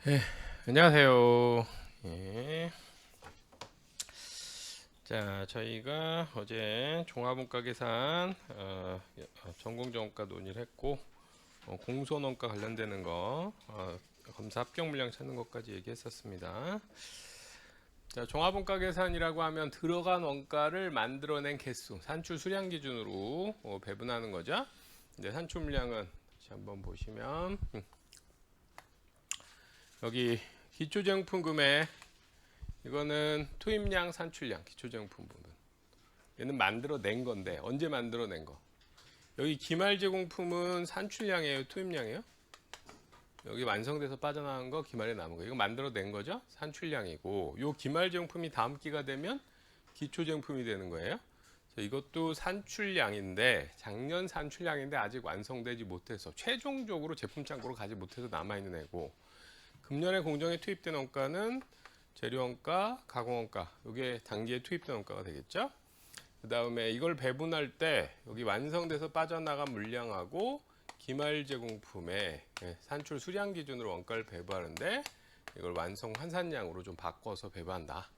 예, 안녕하세요. 예. 자, 저희가 어제 종합원가 계산 전공정원가 논의를 했고 공소원가 관련되는 거 검사 합격 물량 찾는 것까지 얘기했었습니다. 자, 종합원가 계산이라고 하면 들어간 원가를 만들어낸 개수, 산출 수량 기준으로 배분하는 거죠. 이제 산출 물량은 다시 한번 보시면 여기 기초제품금 금액 이거는 투입량, 산출량, 기초제품 부분. 얘는 만들어낸 건데 언제 만들어낸 거? 여기 기말 제공품은 산출량이에요, 투입량이에요? 여기 완성돼서 빠져나간 거, 기말에 남은 거. 이거 만들어낸 거죠? 산출량이고, 요 기말 제공품이 다음 기가 되면 기초제품이 되는 거예요. 이것도 산출량인데 작년 산출량인데 아직 완성되지 못해서 최종적으로 제품 창고로 가지 못해서 남아있는 애고, 금년에 공정에 투입된 원가는 재료원가, 가공원가, 이게 단기에 투입된 원가가 되겠죠. 그 다음에 이걸 배분할 때 여기 완성돼서 빠져나간 물량하고 기말 제공품의 산출 수량 기준으로 원가를 배부하는데 이걸 완성 환산량으로 좀 바꿔서 배부한다.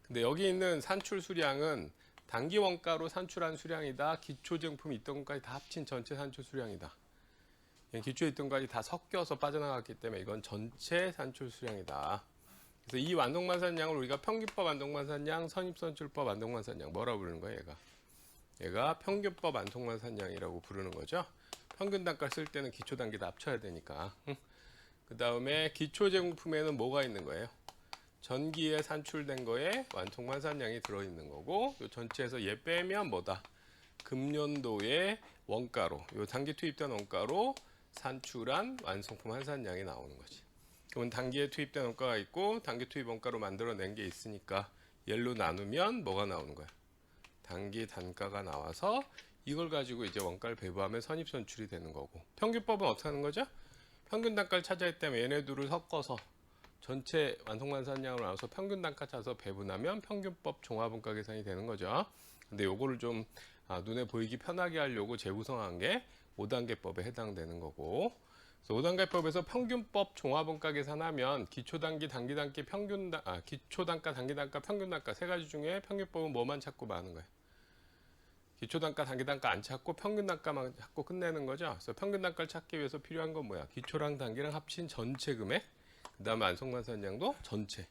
근데 여기 있는 산출 수량은 단기 원가로 산출한 수량이다. 기초 제품이 있던 것까지 다 합친 전체 산출 수량이다. 기초에 있던 것까지 다 섞여서 빠져나갔기 때문에 이건 전체 산출 수량이다. 그래서 이 완성만산량을 우리가 평균법 완성만산량, 선입선출법 완성만산량 뭐라고 부르는 거예요? 얘가 평균법 완성만산량이라고 부르는 거죠. 평균 단가 쓸 때는 기초 단기 다 합쳐야 되니까. 그 다음에 기초 제공품에는 뭐가 있는 거예요? 전기에 산출된 거에 완성만산량이 들어있는 거고, 요 전체에서 얘 빼면 뭐다? 금년도의 원가로, 요 단기 투입된 원가로 산출한 완성품 환산량이 나오는 거지. 그러면 단기에 투입된 원가가 있고 단기 투입 원가로 만들어낸 게 있으니까 얘로 나누면 뭐가 나오는 거야? 단기 단가가 나와서 이걸 가지고 이제 원가를 배부하면 선입선출이 되는 거고, 평균법은 어떻게 하는 거죠? 평균 단가를 찾아야 때문에 얘네 둘을 섞어서 전체 완성만산량으로 나눠서 평균 단가 찾아서 배분하면 평균법 종합원가 계산이 되는 거죠. 근데 요거를 좀 눈에 보이기 편하게 하려고 재구성한 게 5단계법에 해당되는 거고, 그래서 5단계법에서 평균법 종합원가 계산하면 기초단기, 단기단기, 기초단가, 단기단가, 평균단가 세 가지 중에 평균법은 뭐만 찾고 마는 거예요? 기초단가, 단기단가 안 찾고 평균단가만 찾고 끝내는 거죠. 그래서 평균단가를 찾기 위해서 필요한 건 뭐야? 기초랑 단기랑 합친 전체 금액, 그 다음에 완성만산량도 전체,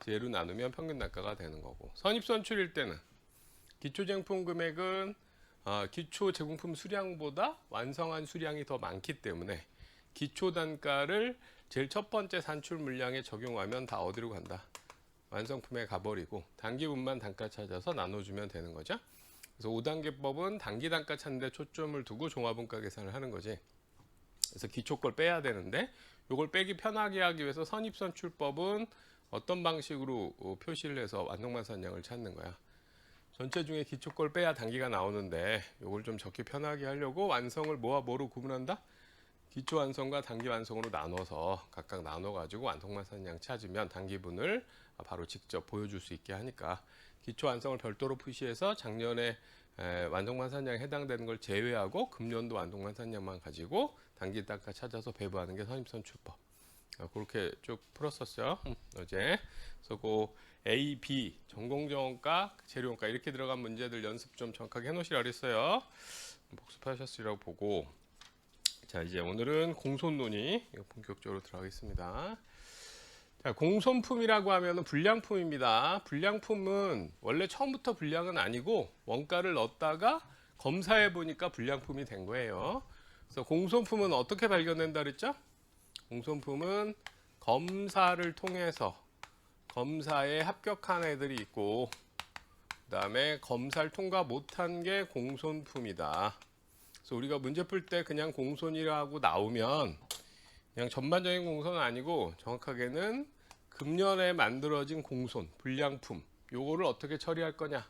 얘로 나누면 평균단가가 되는 거고, 선입선출일 때는 기초제품 금액은 기초 제공품 수량보다 완성한 수량이 더 많기 때문에 기초 단가를 제일 첫 번째 산출 물량에 적용하면 다 어디로 간다? 완성품에 가버리고 단기분만 단가 찾아서 나눠주면 되는 거죠. 그래서 5단계법은 단기 단가 찾는 데 초점을 두고 종합원가 계산을 하는 거지. 그래서 기초 걸 빼야 되는데 이걸 빼기 편하게 하기 위해서 선입선출법은 어떤 방식으로 표시를 해서 완성만산량을 찾는 거야? 전체 중에 기초 걸 빼야 단기가 나오는데 이걸 좀 적기 편하게 하려고 완성을 뭐와 뭐로 구분한다? 기초 완성과 단기 완성으로 나눠서 각각 나눠가지고 완성만산량 찾으면 단기분을 바로 직접 보여줄 수 있게 하니까 기초 완성을 별도로 표시해서 작년에 완성만산량에 해당되는 걸 제외하고 금년도 완성만산량만 가지고 단기 단가 찾아서 배부하는 게 선입선출법. 그렇게 쭉 풀었었어요. 어제. 그래서 그 A, B, 전공정원가, 재료원가 이렇게 들어간 문제들 연습 좀 정확하게 해놓으시라고 그랬어요. 복습하셨으리라고 보고, 자 이제 오늘은 공손 논의 본격적으로 들어가겠습니다. 자, 공손품이라고 하면 불량품입니다. 불량품은 원래 처음부터 불량은 아니고 원가를 넣었다가 검사해 보니까 불량품이 된 거예요. 그래서 공손품은 어떻게 발견된다 그랬죠? 공손품은 검사를 통해서 검사에 합격한 애들이 있고 그 다음에 검사를 통과 못한 게 공손품이다. 그래서 우리가 문제 풀 때 그냥 공손이라고 나오면 그냥 전반적인 공손은 아니고 정확하게는 금년에 만들어진 공손, 불량품 요거를 어떻게 처리할 거냐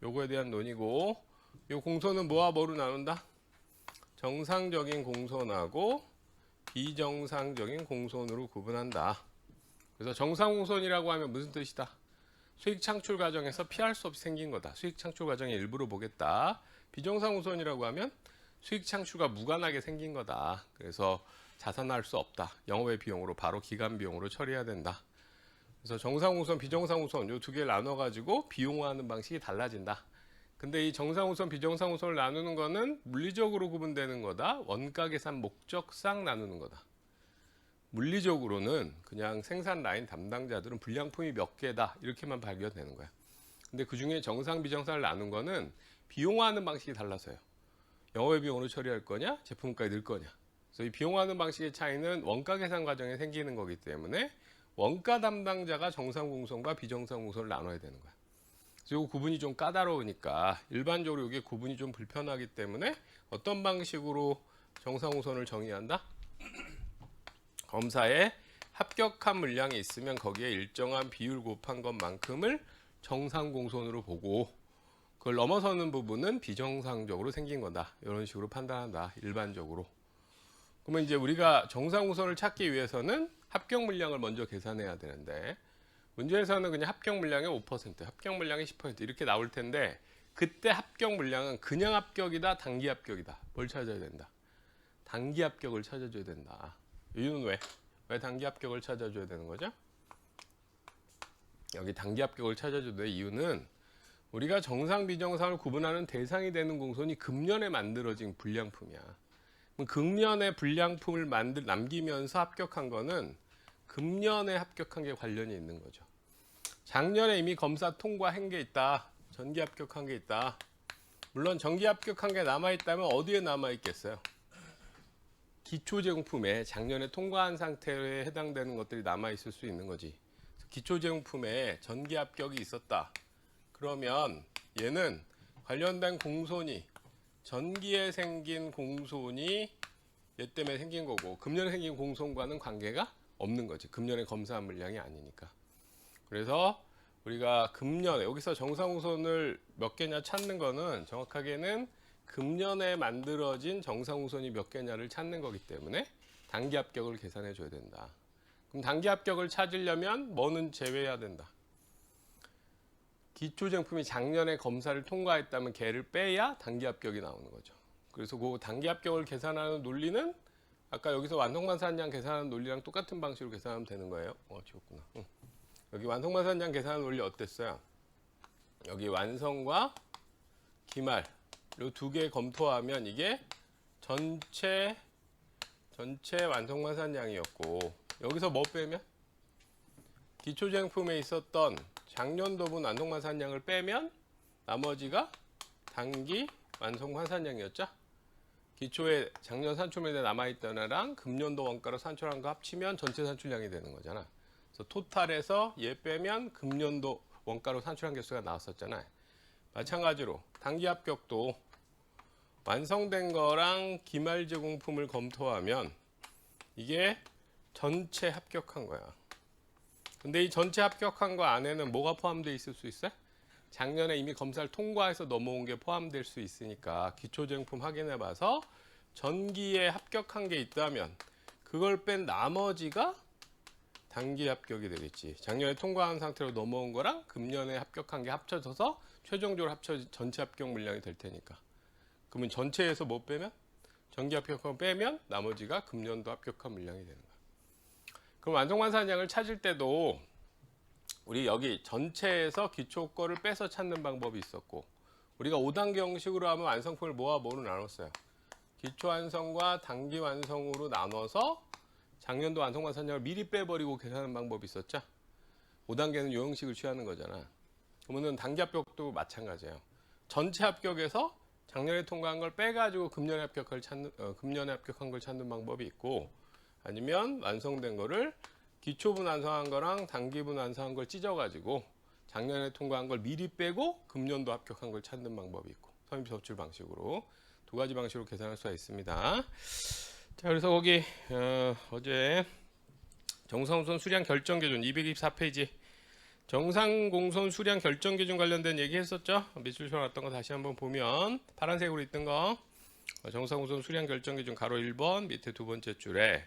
요거에 대한 논의고, 요 공손은 뭐와 뭐로 나눈다? 정상적인 공손하고 비정상적인 공손으로 구분한다. 그래서 정상 공손이라고 하면 무슨 뜻이다? 수익 창출 과정에서 피할 수 없이 생긴 거다. 수익 창출 과정의 일부로 보겠다. 비정상 공손이라고 하면 수익 창출과 무관하게 생긴 거다. 그래서 자산할 수 없다. 영업의 비용으로 바로 기간 비용으로 처리해야 된다. 그래서 정상우선, 비정상우선 요 두 개를 나눠가지고 비용화하는 방식이 달라진다. 근데 이 정상우선, 비정상우선을 나누는 거는 물리적으로 구분되는 거다. 원가 계산 목적상 나누는 거다. 물리적으로는 그냥 생산 라인 담당자들은 불량품이 몇 개다 이렇게만 발견되는 거야. 근데 그 중에 정상, 비정상을 나눈 거는 비용화하는 방식이 달라서요. 영업의 비용으로 처리할 거냐, 제품가에 넣을 거냐. 그래서 이 비용화하는 방식의 차이는 원가 계산 과정에 생기는 거기 때문에 원가 담당자가 정상공선과 비정상공선을 나눠야 되는 거야. 그래서 이 구분이 좀 까다로우니까 일반적으로 이게 구분이 좀 불편하기 때문에 어떤 방식으로 정상공선을 정의한다? 검사에 합격한 물량이 있으면 거기에 일정한 비율 곱한 것만큼을 정상공선으로 보고 그걸 넘어서는 부분은 비정상적으로 생긴 거다. 이런 식으로 판단한다. 일반적으로. 그러면 이제 우리가 정상공선을 찾기 위해서는 합격 물량을 먼저 계산해야 되는데 문제에서는 그냥 합격 물량의 5%, 합격 물량의 10% 이렇게 나올 텐데 그때 합격 물량은 그냥 합격이다, 단기 합격이다. 뭘 찾아야 된다? 단기 합격을 찾아줘야 된다. 이유는 왜? 왜 단기 합격을 찾아줘야 되는 거죠? 여기 단기 합격을 찾아줘야 될 이유는 우리가 정상, 비정상을 구분하는 대상이 되는 공선이 금년에 만들어진 불량품이야. 그럼 금년에 불량품을 남기면서 합격한 거는 금년에 합격한 게 관련이 있는 거죠. 작년에 이미 검사 통과한 게 있다. 전기 합격한 게 있다. 물론 전기 합격한 게 남아있다면 어디에 남아있겠어요? 기초제공품에 작년에 통과한 상태에 해당되는 것들이 남아있을 수 있는 거지. 기초제공품에 전기 합격이 있었다. 그러면 얘는 관련된 공손이 전기에 생긴 공손이 얘 때문에 생긴 거고 금년에 생긴 공손과는 관계가 없는 거지. 금년에 검사한 물량이 아니니까. 그래서 우리가 금년에 여기서 정상우선을 몇 개냐 찾는 거는 정확하게는 금년에 만들어진 정상우선이 몇 개냐를 찾는 거기 때문에 단기 합격을 계산해 줘야 된다. 그럼 단기 합격을 찾으려면 뭐는 제외해야 된다. 기초제품이 작년에 검사를 통과했다면 걔를 빼야 단기 합격이 나오는 거죠. 그래서 그 단기 합격을 계산하는 논리는 아까 여기서 완성반산량 계산하는 논리랑 똑같은 방식으로 계산하면 되는 거예요. 지웠구나. 여기 완성반산량 계산하는 논리 어땠어요? 여기 완성과 기말 이 두 개 검토하면 이게 전체 완성반산량이었고 여기서 뭐 빼면? 기초제품에 있었던 작년도분 완성반산량을 빼면 나머지가 단기 완성반산량이었죠. 기초에 작년 산출물에 남아있던 애랑 금년도 원가로 산출한 거 합치면 전체 산출량이 되는 거잖아. 그래서 토탈에서 얘 빼면 금년도 원가로 산출한 개수가 나왔었잖아요. 마찬가지로 단기 합격도 완성된 거랑 기말 제공품을 검토하면 이게 전체 합격한 거야. 근데 이 전체 합격한 거 안에는 뭐가 포함되어 있을 수 있어요? 작년에 이미 검사를 통과해서 넘어온 게 포함될 수 있으니까 기초제품 확인해 봐서 전기에 합격한 게 있다면 그걸 뺀 나머지가 단기 합격이 되겠지. 작년에 통과한 상태로 넘어온 거랑 금년에 합격한 게 합쳐져서 최종적으로 합쳐진 전체 합격 물량이 될 테니까. 그러면 전체에서 뭐 빼면? 전기 합격한 거 빼면 나머지가 금년도 합격한 물량이 되는 거야. 그럼 완성반산량을 찾을 때도 우리 여기 전체에서 기초 거를 빼서 찾는 방법이 있었고 우리가 5단계 형식으로 하면 완성품을 뭐와 뭐로 나눴어요. 기초 완성과 단기 완성으로 나눠서 작년도 완성반산량을 미리 빼버리고 계산하는 방법이 있었죠. 5단계는 이 형식을 취하는 거잖아. 그러면 단기 합격도 마찬가지예요. 전체 합격에서 작년에 통과한 걸 빼가지고 금년에 합격한 걸 찾는 방법이 있고 아니면 완성된 거를 기초분 완성한 거랑 단기분 완성한 걸 찢어가지고 작년에 통과한 걸 미리 빼고 금년도 합격한 걸 찾는 방법이 있고 선입선출 방식으로 두 가지 방식으로 계산할 수가 있습니다. 자, 그래서 거기 어제 정상공선 수량 결정 기준 224페이지 정상공선 수량 결정 기준 관련된 얘기 했었죠. 밑줄 쳐놨던 거 다시 한번 보면 파란색으로 있던 거 정상공선 수량 결정 기준 가로 1번 밑에 두 번째 줄에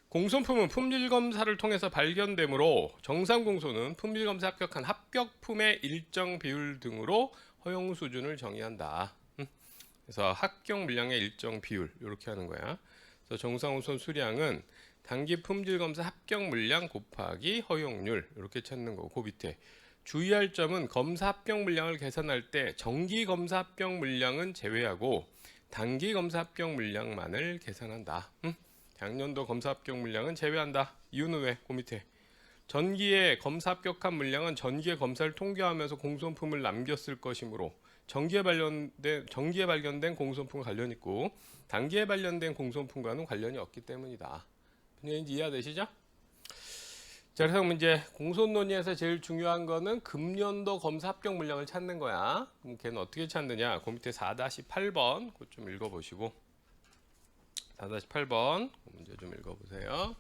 공선품은 품질검사를 통해서 발견되므로 정상공선은 품질검사 합격한 합격품의 일정 비율 등으로 허용 수준을 정의한다. 그래서 합격 물량의 일정 비율 이렇게 하는 거야. 그래서 정상우선 수량은 단기 품질 검사 합격 물량 곱하기 허용률 이렇게 찾는 거고, 그 밑에 주의할 점은 검사 합격 물량을 계산할 때 정기 검사 합격 물량은 제외하고 단기 검사 합격 물량만을 계산한다. 작년도 검사 합격 물량은 제외한다. 이유는 왜? 그 밑에 전기에 검사 합격한 물량은 전기에 검사를 통과하면서 공소품을 남겼을 것이므로 전기에 발견된 공소품과 관련 있고 단기에 발견된 공소품과는 관련이 없기 때문이다. 분명히 이해되시죠? 자, 그래서 이제 공소 논의에서 제일 중요한 거는 금년도 검사 합격 물량을 찾는 거야. 그럼 걔는 어떻게 찾느냐? 그 밑에 4-8번 그거 좀 읽어보시고, 4-8번 문제 좀 읽어보세요.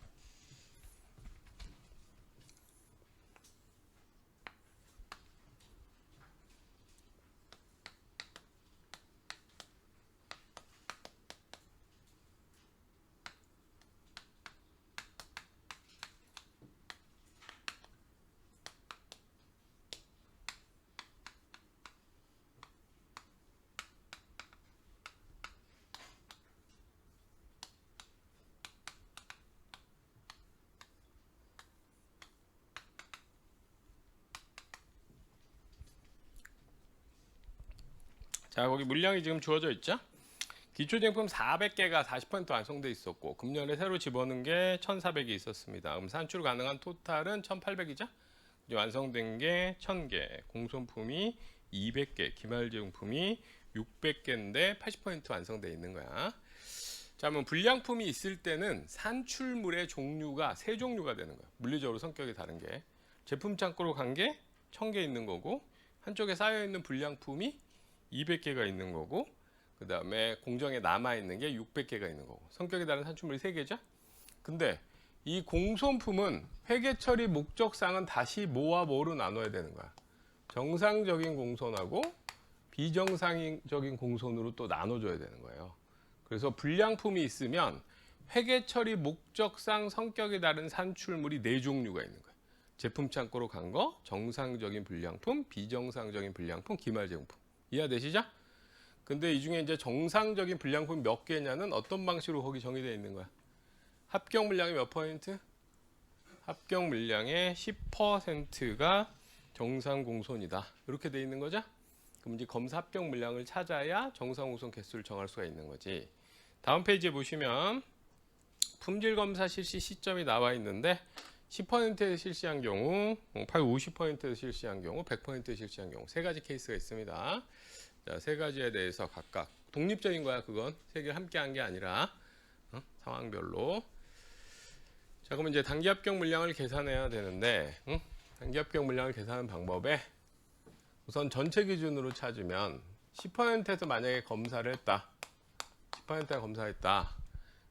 자, 거기 물량이 지금 주어져 있죠? 기초제품 400개가 40% 완성돼 있었고 금년에 새로 집어넣은 게 1,400이 있었습니다. 그럼 산출 가능한 토탈은 1,800이죠? 완성된 게 1,000개, 공손품이 200개, 기말제용품이 600개인데 80% 완성돼 있는 거야. 자, 그러면 불량품이 있을 때는 산출물의 종류가 세 종류가 되는 거야. 물리적으로 성격이 다른 게. 제품 창고로 간 게 1,000개 있는 거고, 한쪽에 쌓여 있는 불량품이 200개가 있는 거고, 그 다음에 공정에 남아있는 게 600개가 있는 거고, 성격이 다른 산출물이 3개죠? 근데 이 공손품은 회계 처리 목적상은 다시 뭐와 뭐로 나눠야 되는 거야. 정상적인 공손하고 비정상적인 공손으로 또 나눠줘야 되는 거예요. 그래서 불량품이 있으면 회계 처리 목적상 성격이 다른 산출물이 4종류가 있는 거야. 제품 창고로 간 거, 정상적인 불량품, 비정상적인 불량품, 기말제공품. 이해되시죠? 근데 이 중에 이제 정상적인 불량품이 몇 개냐는 어떤 방식으로 거기 정의되어 있는 거야? 합격 물량의 몇 퍼센트? 합격 물량의 10%가 정상 공손이다. 이렇게 돼 있는 거죠? 그럼 이제 검사 합격 물량을 찾아야 정상 공손 개수를 정할 수가 있는 거지. 다음 페이지에 보시면 품질 검사 실시 시점이 나와 있는데 10%에 실시한 경우, 50%에 실시한 경우, 100%에 실시한 경우 세 가지 케이스가 있습니다. 자, 세 가지에 대해서 각각 독립적인 거야. 그건 세 개를 함께 한 게 아니라 상황별로. 자, 그러면 이제 단기 합격 물량을 계산해야 되는데, 단기 합격 물량을 계산하는 방법에 우선 전체 기준으로 찾으면 10%에서 만약에 검사를 했다. 10%가 검사했다.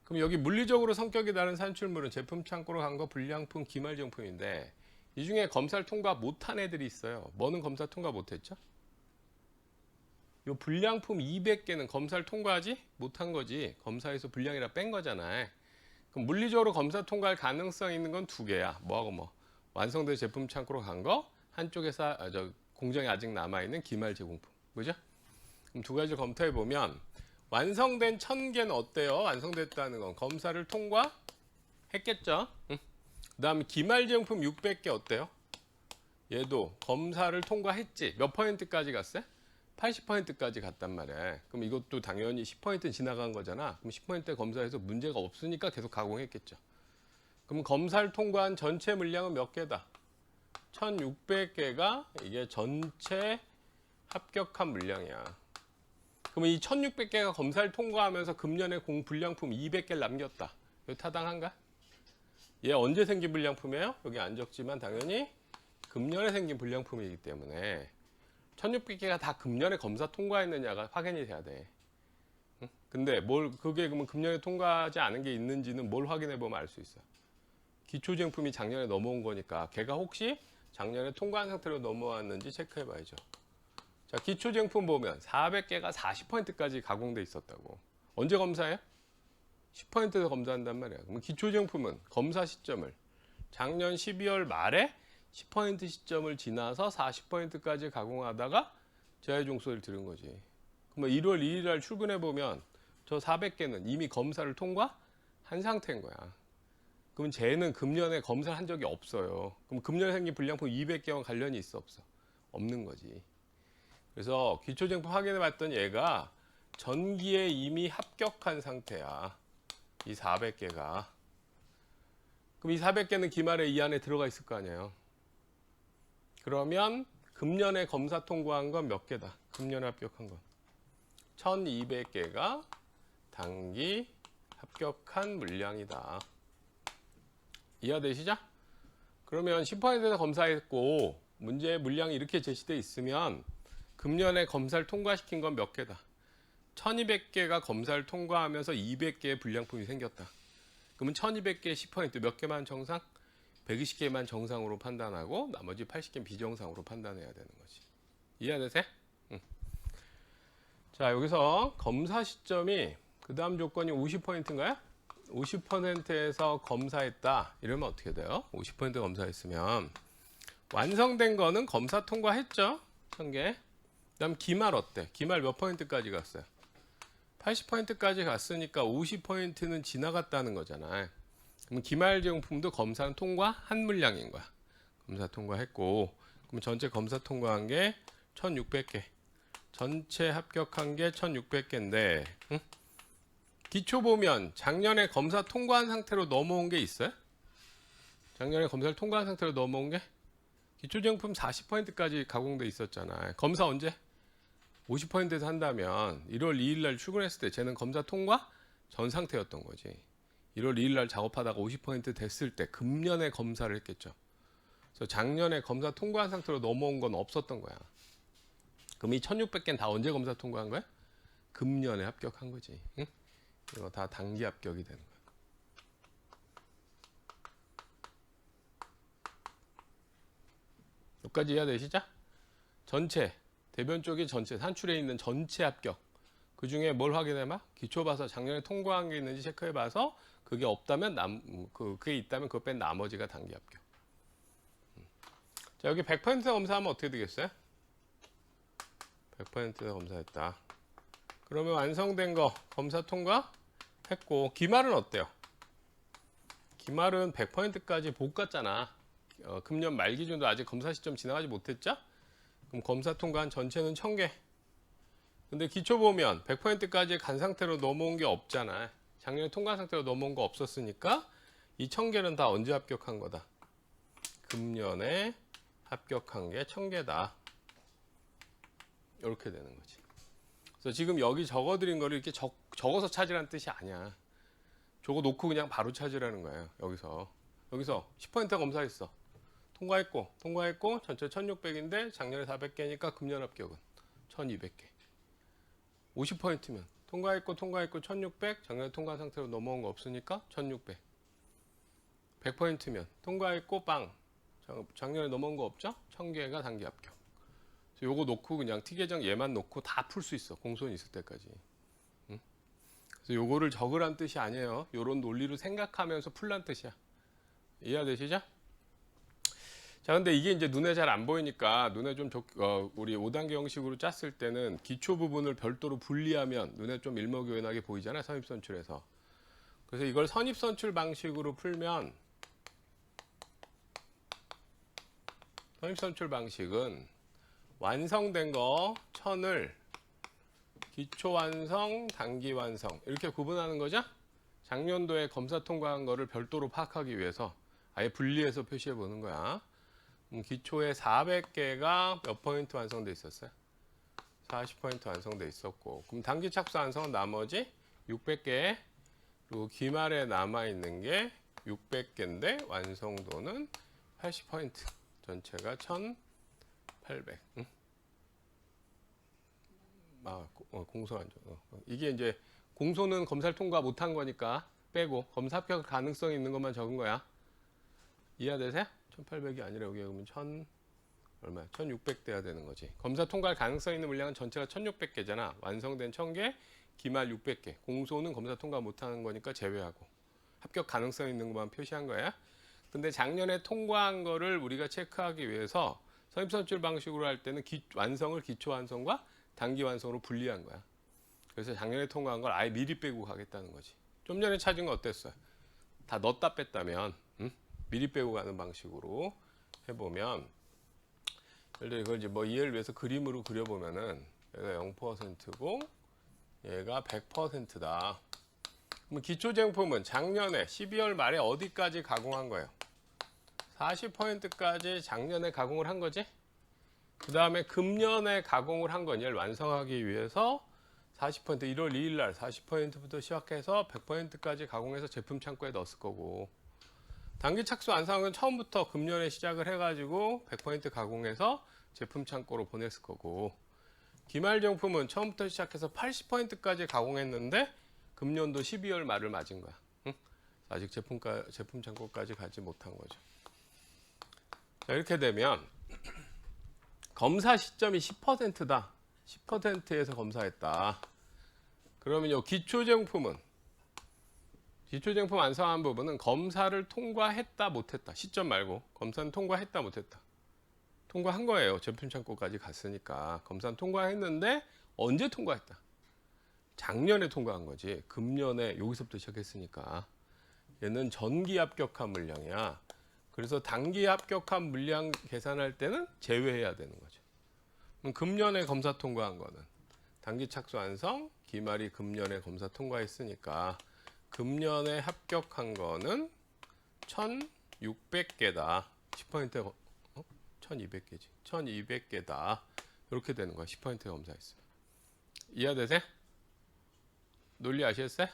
그럼 여기 물리적으로 성격이 다른 산출물은 제품 창고로 간 거, 불량품, 기말제품인데 이 중에 검사를 통과 못한 애들이 있어요. 뭐는 검사 통과 못했죠? 요 불량품 200개는 검사를 통과하지 못한 거지. 검사에서 불량이라 뺀 거잖아요. 그럼 물리적으로 검사 통과할 가능성 있는 건 2개야. 뭐하고 뭐. 완성된 제품 창고로 간 거, 한쪽에서 공정에 아직 남아있는 기말제공품. 그죠? 그럼 두 가지를 검토해 보면 완성된 1,000개는 어때요? 완성됐다는 건 검사를 통과했겠죠? 그 다음에 기말제용품 600개 어때요? 얘도 검사를 통과했지. 몇 퍼센트까지 갔어요? 80%까지 갔단 말이야. 그럼 이것도 당연히 10% 지나간 거잖아. 그럼 10% 검사해서 문제가 없으니까 계속 가공했겠죠. 그럼 검사를 통과한 전체 물량은 몇 개다? 1,600개가 이게 전체 합격한 물량이야. 그러면 이 1,600개가 검사를 통과하면서 금년에 공불량품 200개를 남겼다. 이거 타당한가? 얘 언제 생긴 불량품이에요? 여기 안 적지만 당연히 금년에 생긴 불량품이기 때문에 1,600개가 다 금년에 검사 통과했느냐가 확인이 돼야 돼. 근데 그게 그러면 금년에 통과하지 않은 게 있는지는 뭘 확인해 보면 알 수 있어. 기초제품이 작년에 넘어온 거니까 걔가 혹시 작년에 통과한 상태로 넘어왔는지 체크해 봐야죠. 자, 기초제품 보면 400개가 40%까지 가공돼 있었다고. 언제 검사해요? 10%에서 검사한단 말이야. 그럼 기초제품은 검사 시점을 작년 12월 말에 10% 시점을 지나서 40%까지 가공하다가 재활 종소리를 들은 거지. 그러면 1월 2일 날 출근해 보면 저 400개는 이미 검사를 통과한 상태인 거야. 그럼 쟤는 금년에 검사를 한 적이 없어요. 그럼 금년에 생긴 불량품 200개와 관련이 있어 없어? 없는 거지. 그래서 기초쟁품 확인해 봤더니 얘가 전기에 이미 합격한 상태야. 이 400개가. 그럼 이 400개는 기말에 이 안에 들어가 있을 거 아니에요. 그러면 금년에 검사 통과한 건 몇 개다? 금년에 합격한 건 1200개가 단기 합격한 물량이다. 이해되시죠? 그러면 10%에서 검사했고 문제의 물량이 이렇게 제시되어 있으면 금년에 검사를 통과시킨 건 몇 개다? 1200개가 검사를 통과하면서 200개의 불량품이 생겼다. 그러면 1200개 10% 몇 개만 정상? 120개만 정상으로 판단하고 나머지 80개는 비정상으로 판단해야 되는 거지. 이해되세요? 응. 자, 여기서 검사 시점이 그 다음 조건이 50%인가요? 50%에서 검사했다. 이러면 어떻게 돼요? 50% 검사했으면 완성된 거는 검사 통과했죠? 1000개. 그 다음 기말 어때? 기말 몇 %까지 갔어요? 80%까지 갔으니까 50%는 지나갔다는 거잖아. 그럼 기말 제공품도 검사는 통과한 물량인 거야. 검사 통과했고, 그럼 전체 검사 통과한 게 1600개. 전체 합격한 게 1600개인데, 응? 기초 보면 작년에 검사 통과한 상태로 넘어온 게 있어요? 작년에 검사를 통과한 상태로 넘어온 게? 기초제품 40%까지 가공돼 있었잖아. 검사 언제? 50%에서 한다면 1월 2일 날 출근했을 때 쟤는 검사 통과 전 상태였던 거지. 1월 2일 날 작업하다가 50% 됐을 때 금년에 검사를 했겠죠. 그래서 작년에 검사 통과한 상태로 넘어온 건 없었던 거야. 그럼 이 1600개는 다 언제 검사 통과한 거야? 금년에 합격한 거지. 응? 이거 다 단기 합격이 되는 거야. 여기까지 이해되시죠? 전체 대변 쪽이 전체 산출해 있는 전체 합격. 그 중에 뭘 확인해봐? 기초 봐서 작년에 통과한 게 있는지 체크해봐서 그게 없다면 그게 있다면 그거 뺀 나머지가 단기 합격. 자, 여기 100% 검사하면 어떻게 되겠어요? 100% 검사했다. 그러면 완성된 거 검사 통과했고 기말은 어때요? 기말은 100%까지 못 갔잖아. 금년 말 기준도 아직 검사 시점 지나가지 못했죠? 그럼 검사 통과한 전체는 1000개. 근데 기초 보면 100%까지 간 상태로 넘어온 게 없잖아. 작년에 통과한 상태로 넘어온 거 없었으니까 이 1000개는 다 언제 합격한 거다? 금년에 합격한 게 1000개다. 이렇게 되는 거지. 그래서 지금 여기 적어드린 거를 이렇게 적어서 찾으라는 뜻이 아니야. 저거 놓고 그냥 바로 찾으라는 거예요. 여기서 10% 검사했어. 통과했고 전체 1600인데 작년에 400개니까 금년 합격은 1200개. 50%면 통과했고 1600, 작년에 통과한 상태로 넘어온 거 없으니까 1600. 100%면 통과했고 작년에 넘어온 거 없죠? 1000개가 단기 합격. 그래서 요거 놓고 그냥 T계정 얘만 놓고 다 풀 수 있어. 공소는 있을 때까지. 응? 그래서 요거를 적으란 뜻이 아니에요. 요런 논리로 생각하면서 풀란 뜻이야. 이해되시죠? 자, 근데 이게 이제 눈에 잘 안 보이니까 눈에 좀 우리 5단계 형식으로 짰을 때는 기초 부분을 별도로 분리하면 눈에 좀 일목요연하게 보이잖아요. 선입선출에서. 그래서 이걸 선입선출 방식으로 풀면 선입선출 방식은 완성된 거 1000을 기초 완성, 단기 완성 이렇게 구분하는 거죠. 작년도에 검사 통과한 거를 별도로 파악하기 위해서 아예 분리해서 표시해 보는 거야. 기초에 400개가 몇 포인트 완성돼 있었어요? 40% 완성돼 있었고, 그럼 단기 착수 완성은 나머지 600개, 그리고 기말에 남아 있는 게 600개인데 완성도는 80%, 전체가 1800. 응? 공소 완전. 이게 이제 공소는 검사를 통과 못한 거니까 빼고 검사 합격 가능성이 있는 것만 적은 거야. 이해되세요? 1800이 아니라 여기 그러면 1600 돼야 되는 거지. 검사 통과할 가능성 있는 물량은 전체가 1600개잖아. 완성된 1000개, 기말 600개. 공소는 검사 통과 못하는 거니까 제외하고 합격 가능성 있는 것만 표시한 거야. 근데 작년에 통과한 거를 우리가 체크하기 위해서 선입선출 방식으로 할 때는 완성을 기초 완성과 단기 완성으로 분리한 거야. 그래서 작년에 통과한 걸 아예 미리 빼고 가겠다는 거지. 좀 전에 찾은 거 어땠어요? 다 넣었다 뺐다면 미리 빼고 가는 방식으로 해보면, 예를 들어 이걸 이제 뭐 이해를 위해서 그림으로 그려보면은 얘가 0%고 얘가 100%다. 그럼 기초제품은 작년에 12월 말에 어디까지 가공한 거예요? 40%까지 작년에 가공을 한 거지? 그 다음에 금년에 가공을 한 건 얘를 완성하기 위해서 40% 1월 2일 날 40%부터 시작해서 100%까지 가공해서 제품 창고에 넣었을 거고, 단기 착수 완성은 처음부터 금년에 시작을 해가지고 100% 가공해서 제품 창고로 보냈을 거고, 기말 정품은 처음부터 시작해서 80%까지 가공했는데 금년도 12월 말을 맞은 거야. 응? 아직 제품 창고까지 가지 못한 거죠. 자, 이렇게 되면 검사 시점이 10%다. 10%에서 검사했다. 그러면 요 기초제품품 완성한 부분은 검사를 통과했다 못했다. 시점 말고 검사는 통과했다 못했다. 통과한 거예요. 제품 창고까지 갔으니까. 검사는 통과했는데 언제 통과했다? 작년에 통과한 거지. 금년에 여기서부터 시작했으니까. 얘는 전기 합격한 물량이야. 그래서 단기 합격한 물량 계산할 때는 제외해야 되는 거죠. 그럼 금년에 검사 통과한 거는 단기 착수 완성, 기말이 금년에 검사 통과했으니까 금년에 합격한 거는 1,600개다. 10%가 1,200개지. 1,200개다. 이렇게 되는 거야. 10% 검사했으면. 이해되세요? 논리 아시겠어요?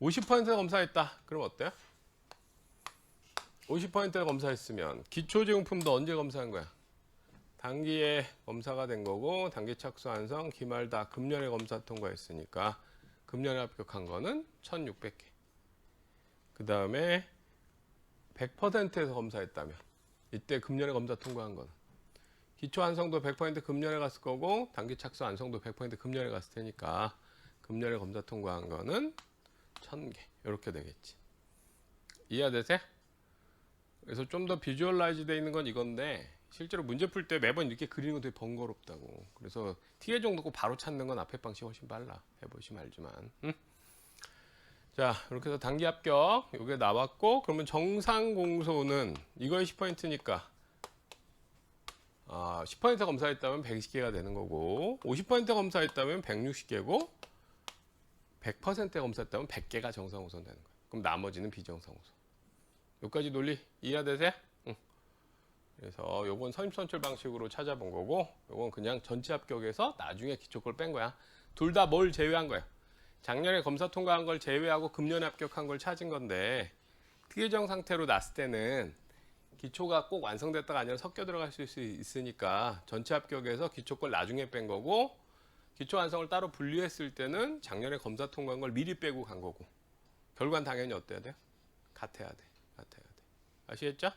50% 검사했다. 그럼 어때요? 50% 검사했으면 기초제품도 언제 검사한 거야? 단기에 검사가 된 거고, 단기 착수 완성, 기말 다 금년에 검사 통과했으니까 금년에 합격한 거는 1,600개. 그 다음에 100%에서 검사했다면 이때 금년에 검사 통과한 거는 기초 완성도 100% 금년에 갔을 거고, 단기 착수 완성도 100% 금년에 갔을 테니까 금년에 검사 통과한 거는 1,000개. 이렇게 되겠지. 이해되세요? 그래서 좀 더 비주얼라이즈 되어 있는 건 이건데, 실제로 문제 풀 때 매번 이렇게 그리는 거 되게 번거롭다고. 그래서 티에 정도 고 바로 찾는 건 앞에 방식이 훨씬 빨라. 해보시면 알지만. 자, 이렇게 해서 단기 합격 이게 나왔고, 그러면 정상 공소는 이거의 10%니까 10% 검사했다면 120개가 되는 거고, 50% 검사했다면 160개고, 100% 검사했다면 100개가 정상 공소 되는 거야. 그럼 나머지는 비정상 공소. 여기까지 논리 이해되세요? 그래서 요건 선입선출 방식으로 찾아본 거고, 요건 그냥 전체 합격에서 나중에 기초 걸 뺀 거야. 둘 다 뭘 제외한 거야? 작년에 검사 통과한 걸 제외하고 금년에 합격한 걸 찾은 건데, 피해정 상태로 났을 때는 기초가 꼭 완성됐다가 아니라 섞여 들어갈 수 있으니까 전체 합격에서 기초 걸 나중에 뺀 거고, 기초 완성을 따로 분리했을 때는 작년에 검사 통과한 걸 미리 빼고 간 거고, 결과는 당연히 어때야 돼? 같아야 돼. 아시겠죠?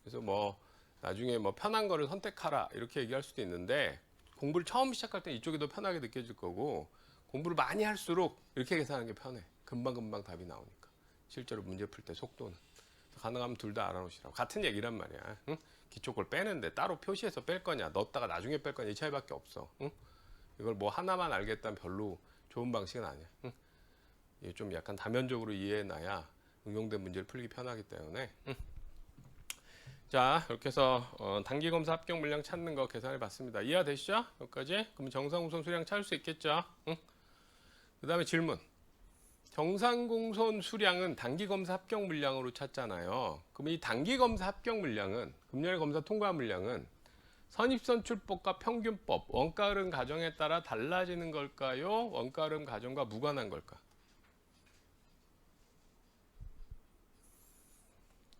그래서 뭐 나중에 뭐 편한 거를 선택하라 이렇게 얘기할 수도 있는데, 공부를 처음 시작할 때 이쪽이 더 편하게 느껴질 거고, 공부를 많이 할수록 이렇게 계산하는 게 편해. 금방금방 답이 나오니까. 실제로 문제 풀 때 속도는. 가능하면 둘 다 알아놓으시라고. 같은 얘기란 말이야. 응? 기초 걸 빼는데 따로 표시해서 뺄 거냐, 넣었다가 나중에 뺄 거냐, 이 차이밖에 없어. 응? 이걸 뭐 하나만 알겠다면 별로 좋은 방식은 아니야. 응? 이게 좀 약간 다면적으로 이해해놔야 응용된 문제를 풀기 편하기 때문에. 자, 이렇게 해서 단기 검사 합격 물량 찾는 거 계산해 봤습니다. 이해되시죠? 여기까지? 그러면 정상공손 수량 찾을 수 있겠죠? 그 다음에 질문. 정상공손 수량은 단기 검사 합격 물량으로 찾잖아요. 그럼 이 단기 검사 합격 물량은, 금년에 검사 통과 물량은 선입선출법과 평균법, 원가흐름 가정에 따라 달라지는 걸까요? 원가흐름 가정과 무관한 걸까?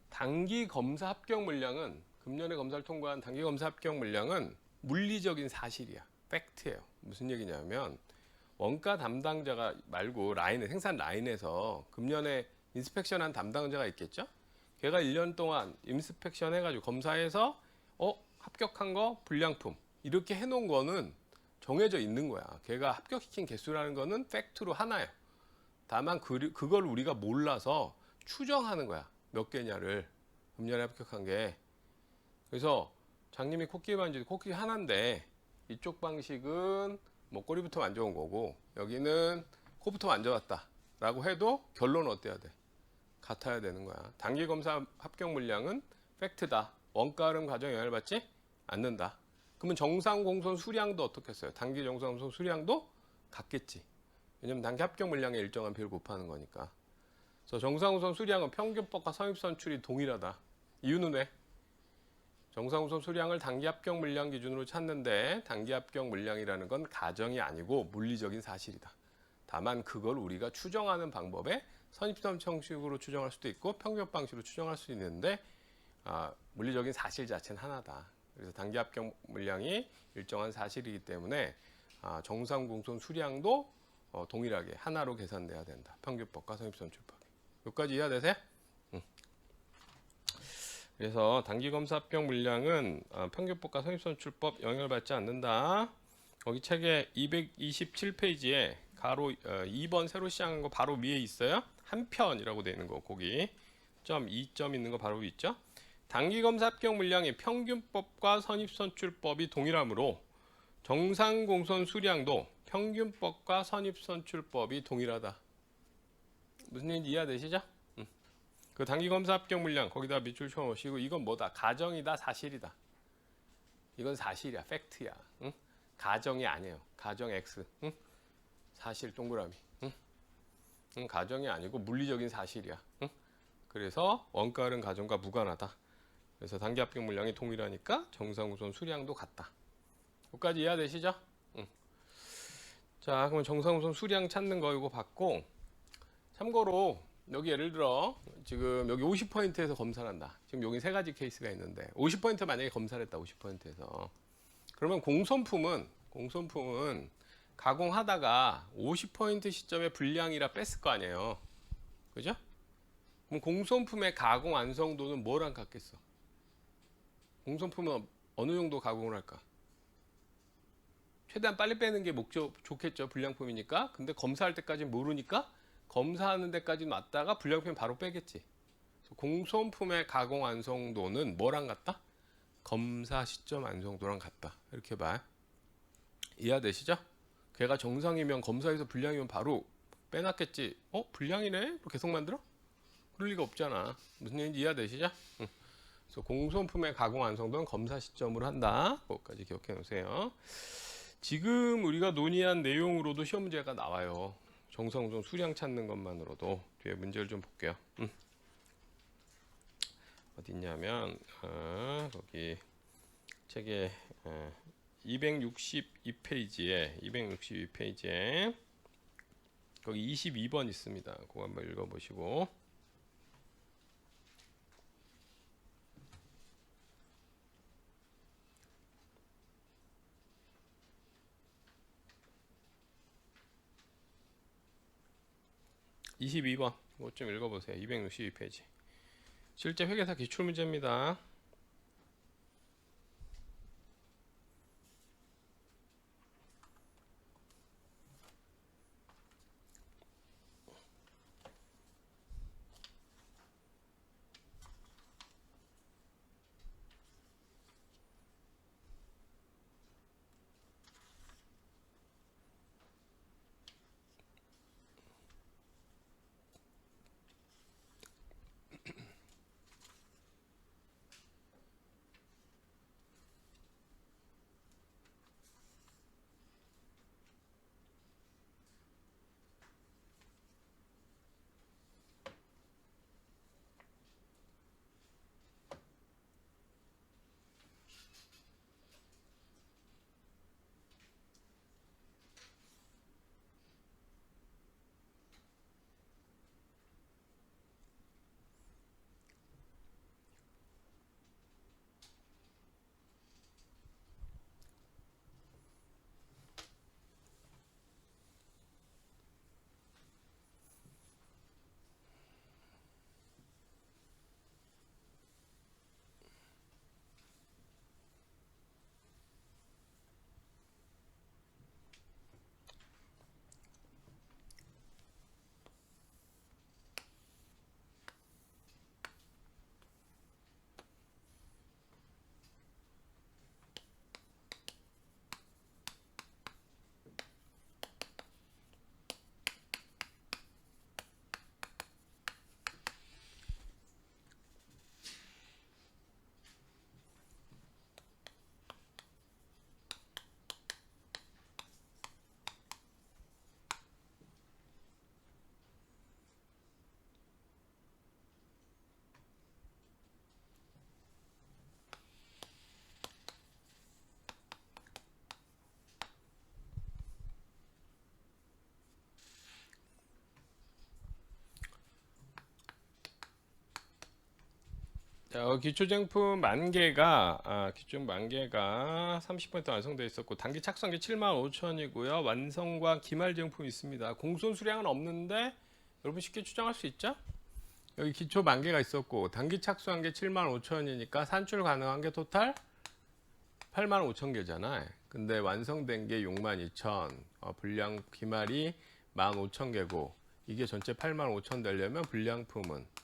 단기 검사 합격 물량은, 금년에 검사를 통과한 단기 검사 합격 물량은 물리적인 사실이야. 팩트예요. 무슨 얘기냐면, 원가 담당자가 말고 생산 라인에서 금년에 인스펙션한 담당자가 있겠죠? 걔가 1년 동안 인스펙션 해가지고 검사해서 합격한 거 불량품 이렇게 해놓은 거는 정해져 있는 거야. 걔가 합격시킨 개수라는 거는 팩트로 하나예요. 다만 그걸 우리가 몰라서 추정하는 거야. 몇 개냐를. 금년에 합격한 게. 그래서 장님이 코끼리 만지도 코끼리 하나인데 이쪽 방식은 뭐 꼬리부터 만져온 거고 여기는 코부터 만져봤다라고 해도 결론은 어때야 돼? 같아야 되는 거야. 단기 검사 합격 물량은 팩트다. 원가 흐름 과정에 영향을 받지 않는다. 그러면 정상 공손 수량도 어떻게 했어요? 단기 정상 공손 수량도 같겠지. 왜냐면 단기 합격 물량의 일정한 비율 곱하는 거니까. 그래서 정상 공손 수량은 평균법과 선입선출이 동일하다. 이유는 왜? 정상 공손 수량을 단기 합격 물량 기준으로 찾는데 단기 합격 물량이라는 건 가정이 아니고 물리적인 사실이다. 다만 그걸 우리가 추정하는 방법에 선입선출식으로 추정할 수도 있고 평균 방식으로 추정할 수 있는데 물리적인 사실 자체는 하나다. 그래서 단기 합격 물량이 일정한 사실이기 때문에 정상 공손 수량도 동일하게 하나로 계산돼야 된다. 평균법과 선입선출법. 여기까지 이해되세요? 그래서 단기 검사 합격 물량은 평균법과 선입선출법 영향을 받지 않는다. 거기 책의 227페이지에 가로 2번 새로 시작한 거 바로 위에 있어요. 한 편이라고 되어 있는 거 거기 점 2점 있는 거 바로 있죠. 단기 검사 합격 물량의 평균법과 선입선출법이 동일하므로 정상 공손 수량도 평균법과 선입선출법이 동일하다. 무슨 얘기인지 이해되시죠? 그 단기 검사 합격 물량 거기다 밑줄 쳐놓으시고 이건 뭐다? 가정이다, 사실이다. 이건 사실이야, 팩트야. 응? 가정이 아니에요. 가정 X. 응? 사실 동그라미. 응? 응? 가정이 아니고 물리적인 사실이야. 응? 그래서 원가는 가정과 무관하다. 그래서 단기 합격 물량이 동일하니까 정상우선 수량도 같다. 여기까지 이해되시죠? 응. 자, 그러면 정상우선 수량 찾는 거 이거 봤고, 참고로 여기 예를 들어 지금 여기 50%에서 검사를 한다. 지금 여기 세 가지 케이스가 있는데 50% 만약에 검사를 했다. 50%에서 그러면 공손품은 가공하다가 50% 시점에 불량이라 뺐을 거 아니에요. 그죠? 그럼 공손품의 가공 완성도는 뭐랑 같겠어? 공손품은 어느 정도 가공을 할까? 최대한 빨리 빼는 게 좋겠죠. 불량품이니까. 근데 검사할 때까지 모르니까 검사하는 데까지 왔다가 불량품 바로 빼겠지. 공손품의 가공 완성도는 뭐랑 같다? 검사 시점 완성도랑 같다. 이렇게 봐. 이해되시죠? 걔가 정상이면 검사에서 불량이면 바로 빼놨겠지. 불량이네? 계속 만들어? 그럴 리가 없잖아. 무슨 얘기인지 이해되시죠? 응. 그래서 공손품의 가공 완성도는 검사 시점으로 한다. 그것까지 기억해 놓으세요. 지금 우리가 논의한 내용으로도 시험 문제가 나와요. 정상우선 수량 찾는 것만으로도. 뒤에 문제를 좀 볼게요. 어디 있냐면 거기 책에 262페이지에 거기 22번 있습니다. 그거 한번 읽어보시고. (22번) 이거 좀 읽어보세요. 262페이지 실제 회계사 기출문제입니다. 자, 기초제품 만개가 기존 만개가 30% 완성되어 있었고 단기 착수한 게 75,000이고요. 완성과 기말 제품이 있습니다. 공손 수량은 없는데 여러분 쉽게 추정할 수 있죠? 여기 기초 만개가 있었고 단기 착수한 게 75,000이니까 산출 가능한 게 토탈 85,000개잖아. 근데 완성된 게 62,000. 불량 기말이 15,000개고 이게 전체 85,000 되려면 불량품은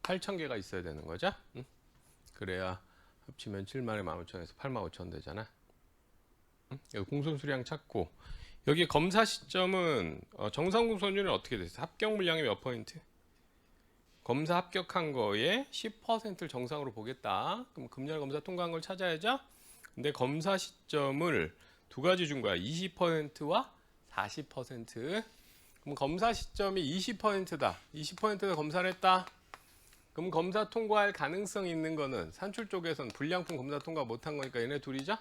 8,000개가 있어야 되는 거죠. 응? 그래야 합치면 7만에 15,000에서 85,000 되잖아. 응? 여기 공손 수량 찾고 여기 검사 시점은 정상 공손율은 어떻게 됐어? 합격 물량이 몇 퍼센트? 검사 합격한 거에 10%를 정상으로 보겠다. 그럼 금년 검사 통과한 걸 찾아야죠. 근데 검사 시점을 두 가지 준 거야. 20%와 40%. 그럼 검사 시점이 20%다. 20%다 검사를 했다. 그럼 검사 통과할 가능성이 있는 거는 산출 쪽에선 불량품 검사 통과 못한 거니까 얘네 둘이죠.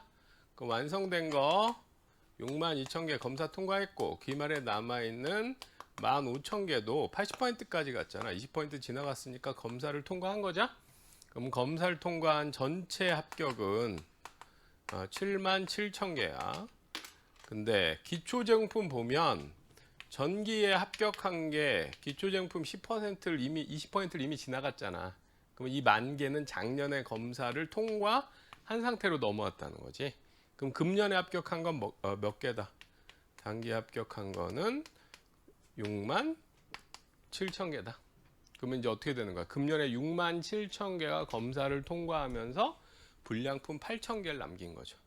그럼 완성된 거 62,000개 검사 통과했고 기말에 남아있는 15,000개도 80%까지 갔잖아. 20% 지나갔으니까 검사를 통과한 거죠. 그럼 검사를 통과한 전체 합격은 77,000개야. 근데 기초제품 보면 전기에 합격한 게 기초제품 10%를 이미 20%를 이미 지나갔잖아. 그럼 이 10,000개는 작년에 검사를 통과한 상태로 넘어왔다는 거지. 그럼 금년에 합격한 건 몇 개다? 단기 합격한 거는 67,000개다. 그러면 이제 어떻게 되는 거야? 금년에 67,000개가 검사를 통과하면서 불량품 8,000개를 남긴 거죠.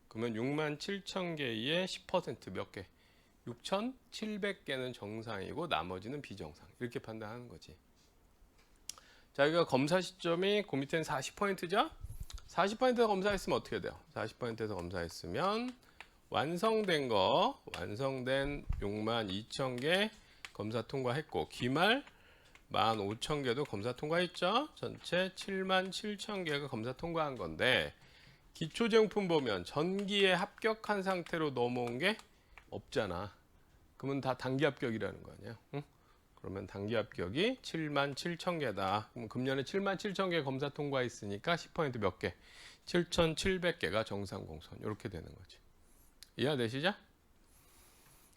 그러면 67,000개의 10% 몇 개? 6,700개는 정상이고 나머지는 비정상. 이렇게 판단하는 거지. 자, 여기가 검사 시점이 그 밑에는 40%죠? 40%에서 검사했으면 어떻게 돼요? 40%에서 검사했으면 완성된 62,000개 검사 통과했고 기말 15,000개도 검사 통과했죠? 전체 77,000개가 검사 통과한 건데 기초제품 보면 전기에 합격한 상태로 넘어온 게 없잖아. 그러면 다 단기 합격이라는 거 아니야? 응? 그러면 단기 합격이 77,000개다. 그럼 금년에 77,000개 검사 통과했으니까 10%몇 개? 7,700개가 정상 공손. 이렇게 되는 거지. 이해되시죠?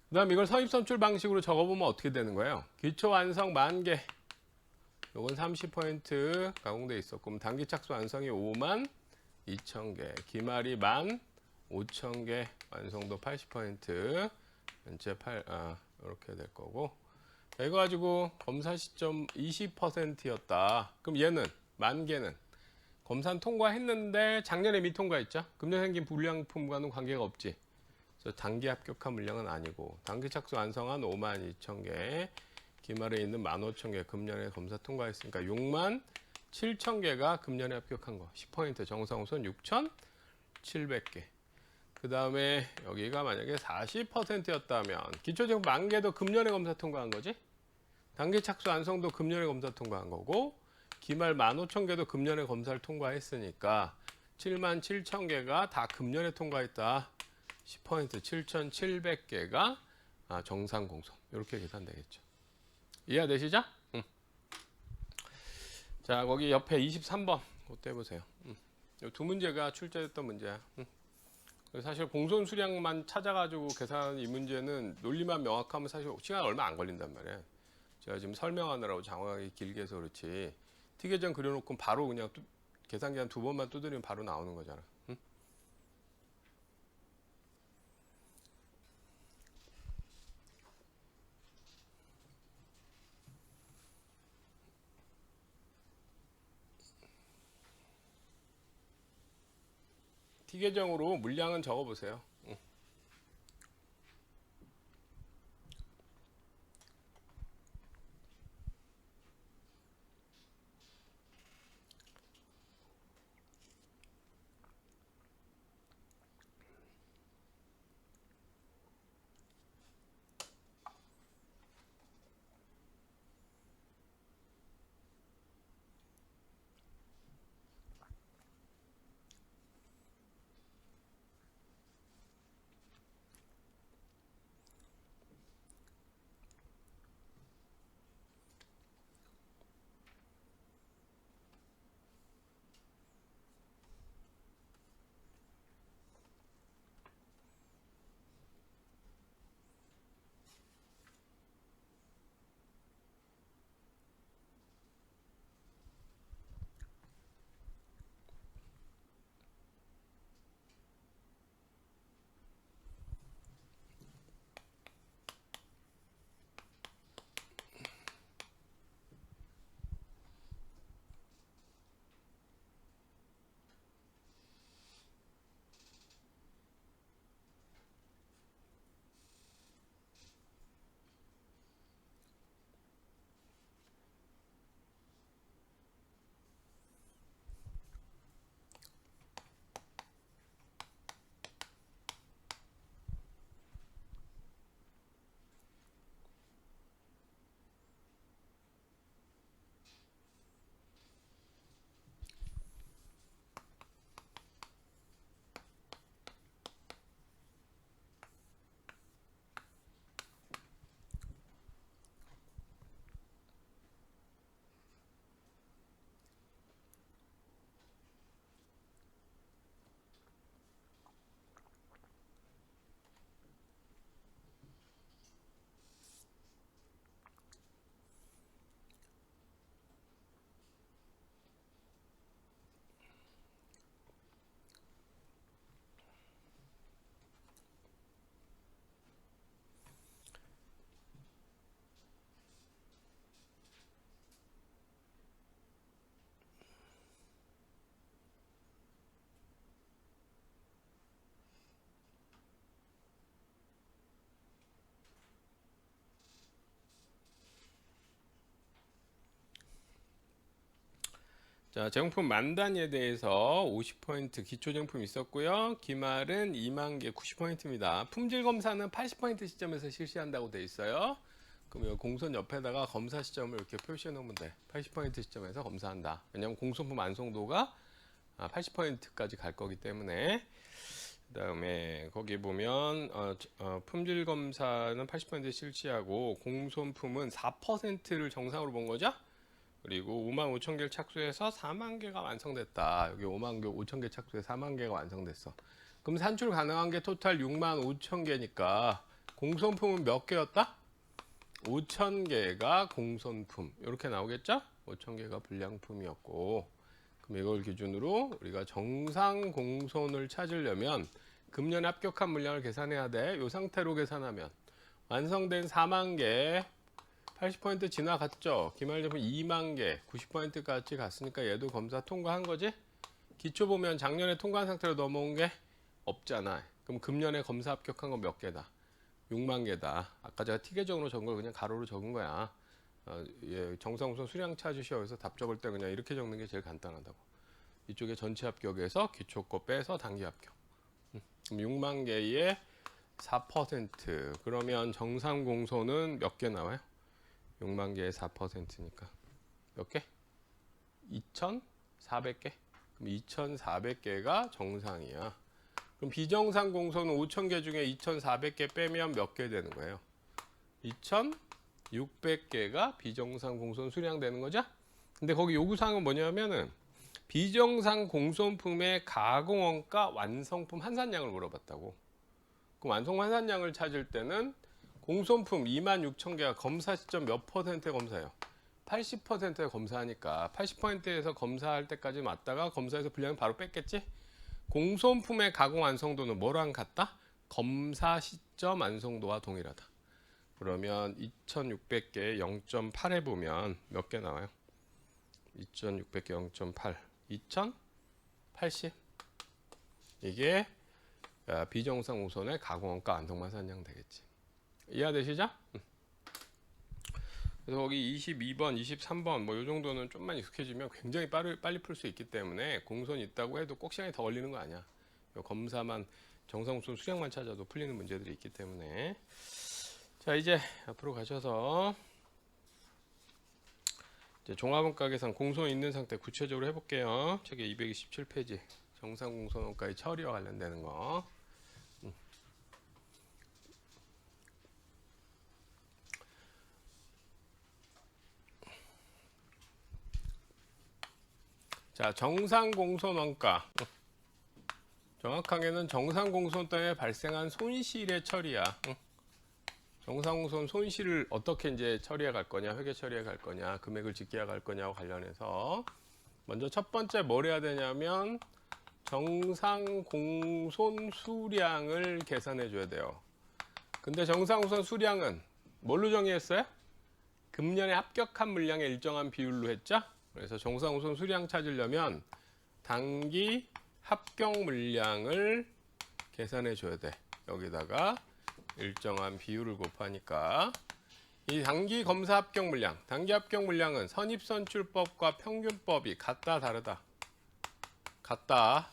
그 다음 이걸 선입선출 방식으로 적어보면 어떻게 되는 거예요? 기초 완성 10,000개. 요건 30% 가공돼 있었고, 그럼 단기 착수 완성이 52,000개. 기말이 15,000개. 완성도 80%. 전체 이렇게 될 거고. 자, 이거 가지고 검사 시점 20%였다. 그럼 얘는 10,000개는 검사 통과했는데 작년에 미통과했죠. 금년 생긴 불량품과는 관계가 없지. 그래서 단기 합격한 물량은 아니고 단기 착수 완성한 52,000개, 기말에 있는 15,000개 금년에 검사 통과했으니까 67,000개가 금년에 합격한 거. 10% 정상 우선 6,700개. 그 다음에 여기가 만약에 40%였다면 기초제품 10,000개도 금년에 검사 통과한 거지. 단기 착수 완성도 금년에 검사 통과한 거고 기말 15,000개도 금년에 검사를 통과했으니까 77,000개가 다 금년에 통과했다. 10% 7,700개가 정상 공손. 이렇게 계산되겠죠. 이해되시죠? 응. 자, 거기 옆에 23번 그때 해보세요. 이 두 문제가 출제됐던 문제야. 사실 공손 수량만 찾아가지고 계산 이 문제는 논리만 명확하면 사실 시간 얼마 안 걸린단 말이야. 제가 지금 설명하느라고 장황하게 길게 해서 그렇지. 티계정 그려놓고 바로 그냥 계산기 한 2번만 두드리면 바로 나오는 거잖아. 응? 티계정으로 물량은 적어보세요. 응. 자, 제공품 만 단위에 대해서 50포인트 기초 제공품 있었고요. 기말은 2만 개 90포인트입니다. 품질 검사는 80포인트 시점에서 실시한다고 돼 있어요. 그럼 이 공손 옆에다가 검사 시점을 이렇게 표시해 놓으면 돼. 80포인트 시점에서 검사한다. 왜냐면 공손품 완성도가 80포인트까지 갈 거기 때문에. 그다음에 거기 보면 품질 검사는 80% 실시하고 공손품은 4%를 정상으로 본 거죠. 그리고 5만 5천 개를 착수해서 4만 개가 완성됐다. 여기 5만 개 5천 개 착수해서 4만 개가 완성됐어. 그럼 산출 가능한 게 토탈 6만 5천 개니까 공손품은 몇 개였다? 5천 개가 공손품. 이렇게 나오겠죠? 5천 개가 불량품이었고, 그럼 이걸 기준으로 우리가 정상 공손을 찾으려면 금년 합격한 물량을 계산해야 돼. 이 상태로 계산하면 완성된 4만 개 80포인트 지나갔죠. 기말 제품 2만 개 90포인트까지 갔으니까 얘도 검사 통과한 거지. 기초 보면 작년에 통과한 상태로 넘어온 게 없잖아. 그럼 금년에 검사 합격한 건 몇 개다? 6만 개다. 아까 제가 티계정으로 적은 걸 그냥 가로로 적은 거야. 정상우선 수량 찾으셔. 그래서 답 적을 때 그냥 이렇게 적는 게 제일 간단하다고. 이쪽에 전체 합격에서 기초 거 빼서 단기 합격. 그럼 6만 개의 4%. 그러면 정상 공소는 몇 개 나와요? 6만 개의 4%니까 몇 개? 2,400개? 그럼 2,400개가 정상이야. 그럼 비정상 공소는 5,000개 중에 2,400개 빼면 몇 개 되는 거예요? 2,600개가 비정상 공손 수량되는 거죠? 근데 거기 요구사항은 뭐냐면은 비정상 공손품의 가공원가 완성품 환산량을 물어봤다고. 그럼 완성 환산량을 찾을 때는 공손품 26,000개가 검사 시점 몇 퍼센트에 검사해요? 80%에 검사하니까 80%에서 검사할 때까지 맞다가 검사해서 분량을 바로 뺐겠지? 공손품의 가공 완성도는 뭐랑 같다? 검사 시점 완성도와 동일하다. 그러면 2,600개 0.8에 보면 몇 개 나와요? 2,600개 0.8 2,080. 이게 비정상 공손의 가공원가 완성 환산량 되겠지. 이해되시죠? 그래서 거기 22번, 23번 뭐 이 정도는 좀만 익숙해지면 굉장히 빨리 풀 수 있기 때문에 공손이 있다고 해도 꼭 시간이 더 걸리는 거 아니야. 검사만 정상 공손 수량만 찾아도 풀리는 문제들이 있기 때문에. 자, 이제 앞으로 가셔서 이제 종합원가 계산 공손 있는 상태 구체적으로 해볼게요. 책의 227페이지 정상 공손 원가의 처리와 관련되는 거. 자, 정상 공손 원가. 정확하게는 정상 공손 때문에 발생한 손실의 처리야. 정상 공손 손실을 어떻게 이제 처리해 갈 거냐, 회계 처리해 갈 거냐, 금액을 집계해 갈 거냐와 관련해서 먼저 첫 번째 뭘 해야 되냐면 정상 공손 수량을 계산해 줘야 돼요. 근데 정상 공손 수량은 뭘로 정의했어요? 금년에 합격한 물량의 일정한 비율로 했죠? 그래서 정상 공손 수량 찾으려면 단기 합격 물량을 계산해 줘야 돼. 여기다가 일정한 비율을 곱하니까 이 단기 검사 합격 물량, 단기 합격 물량은 선입선출법과 평균법이 같다 다르다? 같다.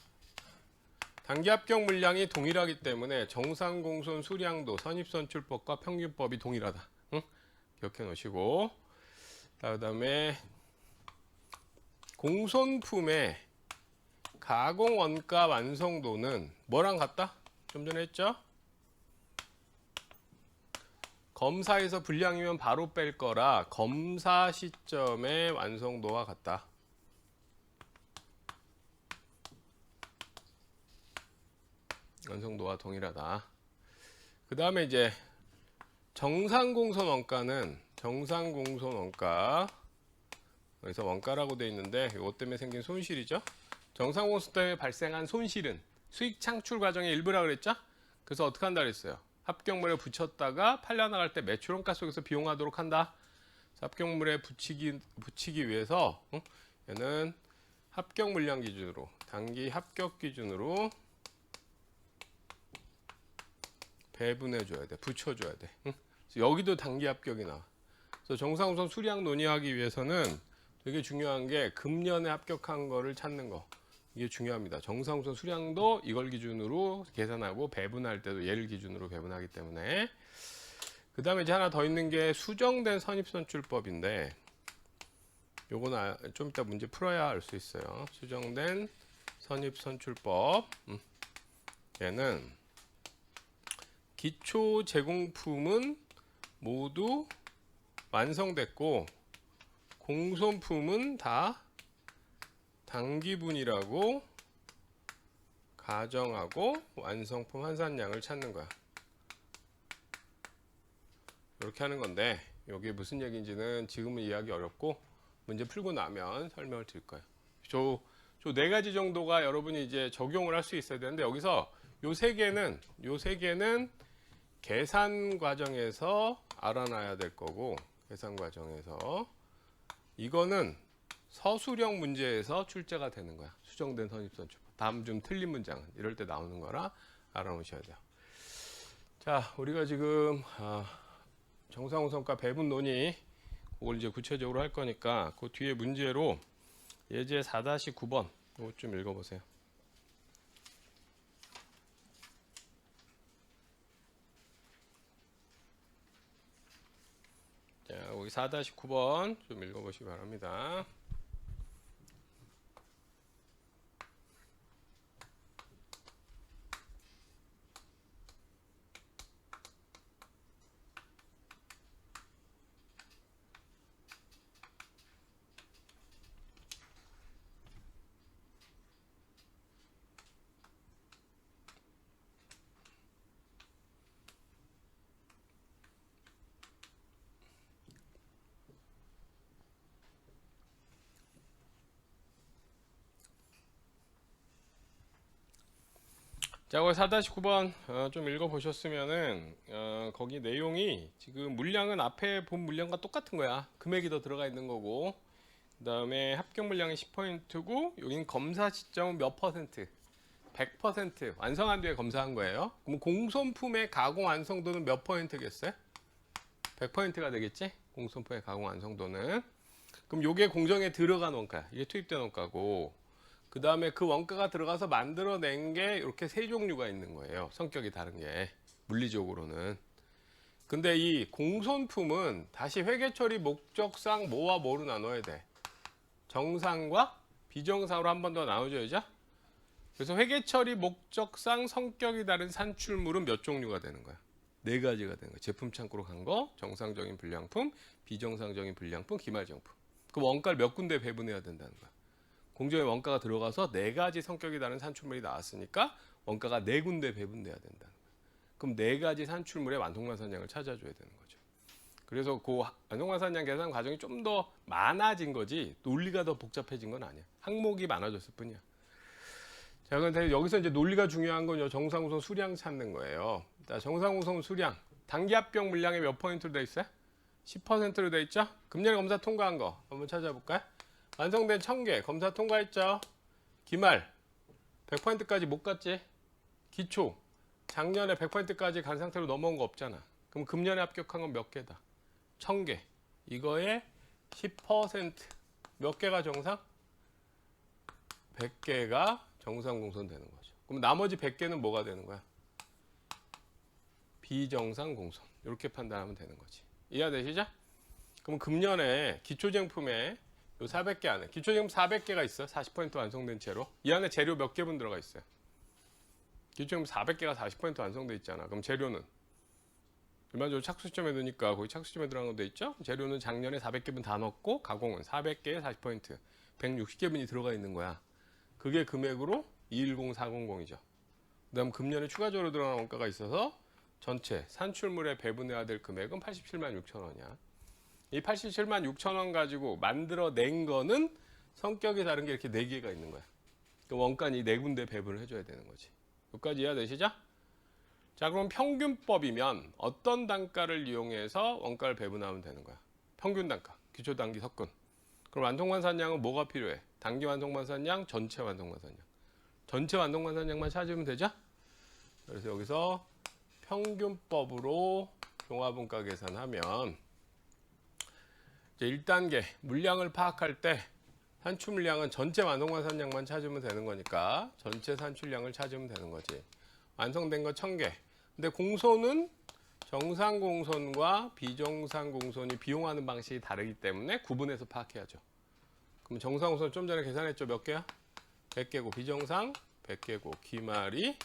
단기 합격 물량이 동일하기 때문에 정상 공손 수량도 선입선출법과 평균법이 동일하다. 응? 기억해 놓으시고, 그다음에 공손품의 가공 원가 완성도는 뭐랑 같다? 좀 전에 했죠? 검사에서 불량이면 바로 뺄 거라 검사 시점의 완성도와 같다. 완성도와 동일하다. 그 다음에 이제 정상공손 원가는 정상공손 원가, 여기서 원가라고 되어 있는데 이것 때문에 생긴 손실이죠. 정상공손 때문에 발생한 손실은 수익 창출 과정의 일부라 그랬죠. 그래서 어떻게 한다 그랬어요? 합격물에 붙였다가 팔려나갈 때 매출원가 속에서 비용하도록 한다. 합격물에 붙이기 위해서 얘는 합격 물량 기준으로, 단기 합격 기준으로 배분해 줘야 돼. 붙여 줘야 돼. 여기도 단기 합격이 나와. 그래서 정상우선 수량 논의하기 위해서는 되게 중요한 게 금년에 합격한 거를 찾는 거. 이게 중요합니다. 정상우선 수량도 이걸 기준으로 계산하고 배분할 때도 얘를 기준으로 배분하기 때문에. 그 다음에 이제 하나 더 있는 게 수정된 선입선출법인데 요거는 좀 이따 문제 풀어야 알 수 있어요. 수정된 선입선출법. 얘는 기초 제공품은 모두 완성됐고 공손품은 다 당기분이라고 가정하고 완성품 환산량을 찾는 거야. 이렇게 하는 건데 이게 무슨 얘기인지는 지금은 이해하기 어렵고 문제 풀고 나면 설명을 드릴 거예요. 저 네 가지 정도가 여러분이 이제 적용을 할 수 있어야 되는데 여기서 요 세 개는 계산 과정에서 알아놔야 될 거고 계산 과정에서 이거는 서술형 문제에서 출제가 되는 거야. 수정된 선입선출법. 다음 좀 틀린 문장은 이럴 때 나오는 거라 알아놓으셔야 돼요. 자, 우리가 지금 정상우선과 배분 논의 그걸 이제 구체적으로 할 거니까 그 뒤에 문제로 예제 4-9번 이거 좀 읽어보세요. 자, 여기 4-9번 좀 읽어보시기 바랍니다. 자, 거기 4-9번 좀 읽어보셨으면은 거기 내용이 지금 물량은 앞에 본 물량과 똑같은 거야. 금액이 더 들어가 있는 거고 그 다음에 합격 물량이 10%고 여기는 검사 시점은 몇 퍼센트? 100% 완성한 뒤에 검사한 거예요. 그럼 공손품의 가공 완성도는 몇 퍼센트겠어요? 100%가 되겠지? 공손품의 가공 완성도는. 그럼 요게 공정에 들어간 원가야. 이게 투입된 원가고 그 다음에 그 원가가 들어가서 만들어낸 게 이렇게 세 종류가 있는 거예요. 성격이 다른 게 물리적으로는. 근데 이 공손품은 다시 회계처리 목적상 뭐와 뭐로 나눠야 돼? 정상과 비정상으로 한 번 더 나눠줘야죠. 그래서 회계처리 목적상 성격이 다른 산출물은 몇 종류가 되는 거야? 네 가지가 되는 거야. 제품 창고로 간 거, 정상적인 불량품, 비정상적인 불량품, 기말정품. 그 원가를 몇 군데 배분해야 된다는 거야. 공정에 원가가 들어가서 네 가지 성격이 다른 산출물이 나왔으니까 원가가 네 군데 배분돼야 된다는 거예요. 그럼 네 가지 산출물의 완성환산량을 찾아줘야 되는 거죠. 그래서 그 완성환산량 계산 과정이 좀 더 많아진 거지 논리가 더 복잡해진 건 아니야. 항목이 많아졌을 뿐이야. 자, 근데 여기서 이제 논리가 중요한 건 정상우선 수량 찾는 거예요. 자, 정상우선 수량 단기 합격 물량이 몇 퍼센트로 돼 있어요? 10%로 돼 있죠? 금년에 검사 통과한 거 한번 찾아볼까요? 완성된 1000개 검사 통과했죠. 기말 100%까지 못 갔지. 기초 작년에 100%까지 간 상태로 넘어온 거 없잖아. 그럼 금년에 합격한 건 몇 개다? 1000개. 이거에 10% 몇 개가 정상? 100개가 정상 공손 되는 거죠. 그럼 나머지 100개는 뭐가 되는 거야? 비정상 공손. 이렇게 판단하면 되는 거지. 이해되시죠? 그럼 금년에 기초제품에 요 400개 안에 기초제품 400개가 있어. 40% 완성된 채로. 이 안에 재료 몇 개분 들어가 있어요? 기초제품 400개가 40% 완성돼 있잖아. 그럼 재료는 일반적으로 착수시점에 넣으니까 거기 착수시점에 들어간 거 돼 있죠? 재료는 작년에 400개분 다 넣고 가공은 400개에 40% 160개분이 들어가 있는 거야. 그게 금액으로 210400이죠. 그 다음 금년에 추가적으로 들어간 원가가 있어서 전체 산출물에 배분해야 될 금액은 87만 6천 원이야. 이 87만 6천 원 가지고 만들어낸 거는 성격이 다른 게 이렇게 4개가 있는 거야. 그 원가는 이 4군데 배분을 해줘야 되는 거지. 여기까지 이해되시죠? 자, 그럼 평균법이면 어떤 단가를 이용해서 원가를 배분하면 되는 거야? 평균 단가, 기초 단기 석근. 그럼 완성환산량은 뭐가 필요해? 단기 완성환산량, 전체 완성환산량. 전체 완성환산량만 찾으면 되죠? 그래서 여기서 평균법으로 종합원가 계산하면 이제 1단계 물량을 파악할 때 산출 물량은 전체 완성반산량만 찾으면 되는 거니까 전체 산출량을 찾으면 되는 거지. 완성된 거 1000개. 근데 공소는 정상 공손과 비정상 공손이 비용하는 방식이 다르기 때문에 구분해서 파악해야죠. 그럼 정상 공손 좀 전에 계산했죠? 몇 개야? 100개고 비정상 100개고 기말이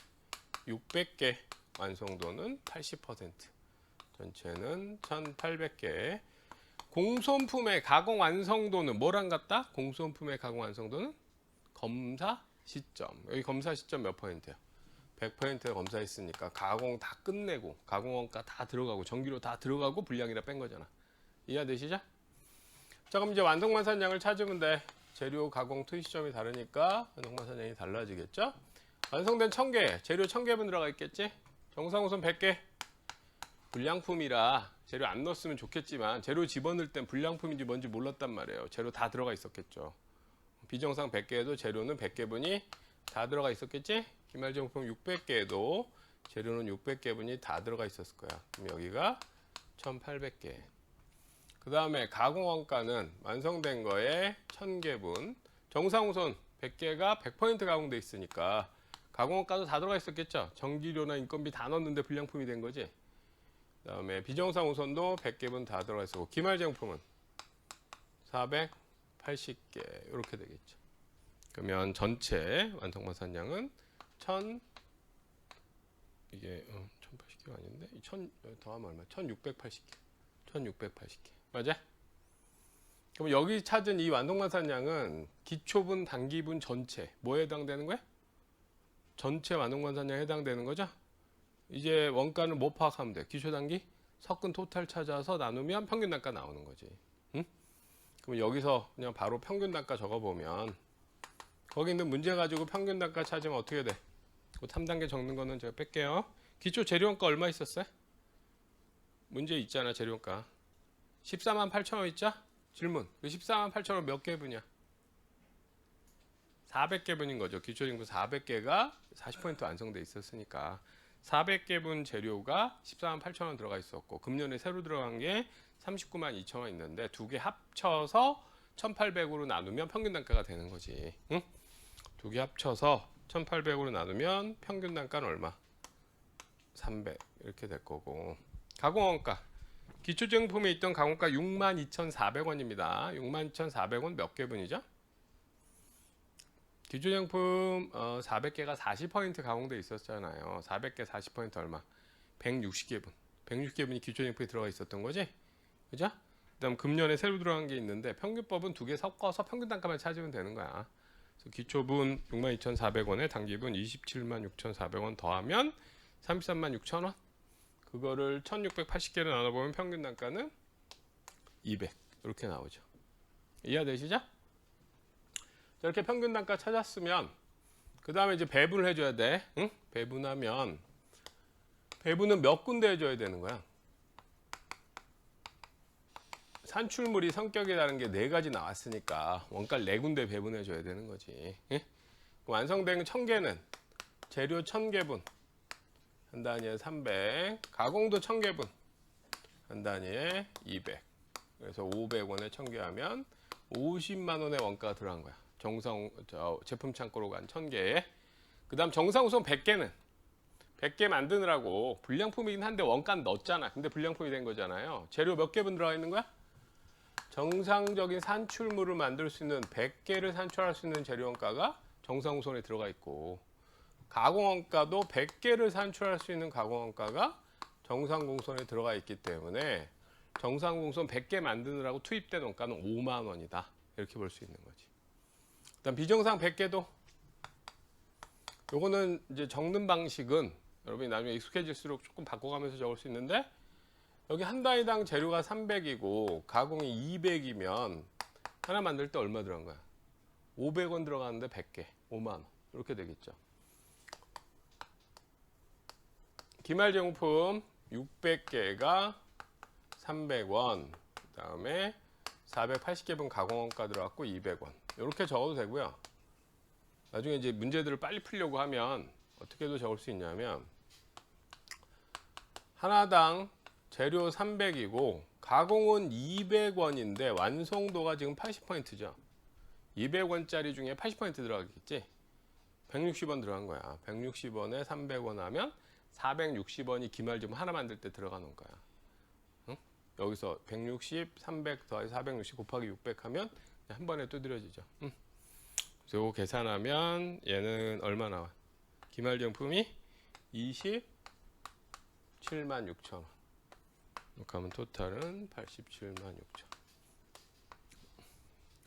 600개, 완성도는 80%. 전체는 1800개. 공손품의 가공 완성도는 뭐랑 같다? 공손품의 가공 완성도는 검사 시점. 여기 검사 시점 몇 퍼센트야? 100% 검사했으니까 가공 다 끝내고 가공 원가 다 들어가고 전기료 다 들어가고 분량이라 뺀 거잖아. 이해되시죠? 자, 그럼 이제 완성반산량을 찾으면 돼. 재료 가공 투입 시점이 다르니까 완성반산량이 달라지겠죠? 완성된 1000개, 재료 1000개분 들어가 있겠지? 정상우선 100개. 불량품이라 재료 안 넣었으면 좋겠지만 재료 집어넣을 땐 불량품인지 뭔지 몰랐단 말이에요. 재료 다 들어가 있었겠죠. 비정상 100개에도 재료는 100개분이 다 들어가 있었겠지? 기말제품 600개에도 재료는 600개분이 다 들어가 있었을 거야. 그럼 여기가 1800개. 그 다음에 가공원가는 완성된 거에 1000개분. 정상우선 100개가 100% 가공돼 있으니까 가공원가도 다 들어가 있었겠죠. 전기료나 인건비 다 넣었는데 불량품이 된 거지. 그 다음에 비정상 우선도 100개분 다 들어가 있었고 기말제품은 480개 이렇게 되겠죠. 그러면 전체 완성반산량은 1080개가 아닌데 1000 더하면 얼마? 1680개. 1680개. 맞아? 그럼 여기 찾은 이 완성반산량은 기초분, 단기분 전체 뭐에 해당되는 거야? 전체 완성반산량에 해당되는 거죠? 이제 원가는 뭐 파악하면 돼? 기초 단기 섞은 토탈 찾아서 나누면 평균 단가 나오는 거지. 응? 그럼 여기서 그냥 바로 평균 단가 적어보면 거기 있는 문제 가지고 평균 단가 찾으면 어떻게 돼? 3단계 적는 거는 제가 뺄게요. 기초 재료원가 얼마 있었어요? 문제 있잖아. 재료원가 14만 8천원 있죠? 질문. 그 14만 8천원 몇 개분이야? 400개분인 거죠. 기초진구 400개가 40% 완성돼 있었으니까 400개분 재료가 14만 8천원 들어가 있었고 금년에 새로 들어간 게 39만 2천원 있는데 두 개 합쳐서 1800으로 나누면 평균 단가가 되는 거지. 응? 두 개 합쳐서 1800으로 나누면 평균 단가는 얼마? 300 이렇게 될 거고 가공원가 기초제품에 있던 가공가 62,400원입니다. 62,400원 몇 개분이죠? 기초제품 400개가 40% 가공돼 있었잖아요. 400개 40% 얼마? 160개분. 160개분이 기초제품에 들어가 있었던 거지? 그죠? 그다음 금년에 새로 들어간 게 있는데 평균법은 두 개 섞어서 평균 단가만 찾으면 되는 거야. 그래서 기초분 62,400원에 단기분 276,400원 더하면 336,000원. 그거를 1680개를 나눠보면 평균 단가는 200 이렇게 나오죠. 이해되시죠? 이렇게 평균 단가 찾았으면 그 다음에 이제 배분을 해줘야 돼. 응? 배분하면 배분은 몇 군데 해줘야 되는 거야? 산출물이 성격이 다른 게 4가지 나왔으니까 원가를 4군데 배분해줘야 되는 거지. 응? 완성된 1000개는 재료 1000개분 한 단위에 300, 가공도 1000개분 한 단위에 200. 그래서 500원에 1000개 하면 50만 원의 원가가 들어간 거야. 정상 제품 창고로 간 1000개에. 그 다음 정상 우선 100개는 100개 만드느라고 불량품이긴 한데 원가는 넣었잖아. 근데 불량품이 된 거잖아요. 재료 몇 개분 들어가 있는 거야? 정상적인 산출물을 만들 수 있는 100개를 산출할 수 있는 재료 원가가 정상 우선에 들어가 있고 가공 원가도 100개를 산출할 수 있는 가공 원가가 정상 공선에 들어가 있기 때문에 정상 공선 100개 만드느라고 투입된 원가는 5만 원이다. 이렇게 볼 수 있는 거지. 일단 비정상 100개도 요거는 이제 적는 방식은 여러분이 나중에 익숙해질수록 조금 바꿔가면서 적을 수 있는데 여기 한 단위당 재료가 300이고 가공이 200이면 하나 만들 때 얼마 들어간 거야? 500원 들어가는데 100개 5만 원 이렇게 되겠죠. 기말 제공품 600개가 300원 그 다음에 480개분 가공원가 들어갔고 200원 이렇게 적어도 되고요. 나중에 이제 문제들을 빨리 풀려고 하면 어떻게도 적을 수 있냐면 하나당 재료 300이고 가공은 200원인데 완성도가 지금 80%죠. 200원짜리 중에 80% 들어가겠지. 160원 들어간 거야. 160원에 300원 하면 460원이 기말제품 하나 만들 때 들어가는 거야. 응? 여기서 160, 300 더하기 460 곱하기 600 하면 한 번에 두드려지죠. 응? 그래서 이거 계산하면 얘는 얼마 나와? 기말제품이 27만 6천 원. 이렇게 하면 토탈은 87만 6천.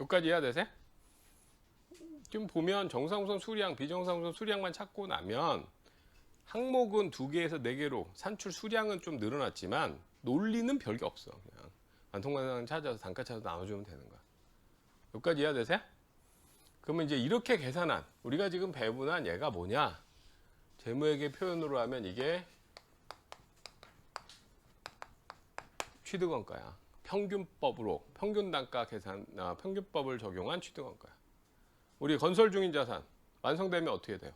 여기까지 이해가 되세요? 지금 보면 정상우선 수량, 비정상우선 수량만 찾고 나면 항목은 2개에서 4개로 산출 수량은 좀 늘어났지만 논리는 별게 없어. 그냥 완성관상 찾아서 단가 찾아서 나눠주면 되는 거야. 여기까지 이해가 되세요? 그러면 이제 이렇게 계산한 우리가 지금 배분한 얘가 뭐냐? 재무회계 표현으로 하면 이게 취득원가야. 평균법으로 평균 단가 계산, 평균법을 적용한 취득원가야. 우리 건설 중인 자산 완성되면 어떻게 돼요?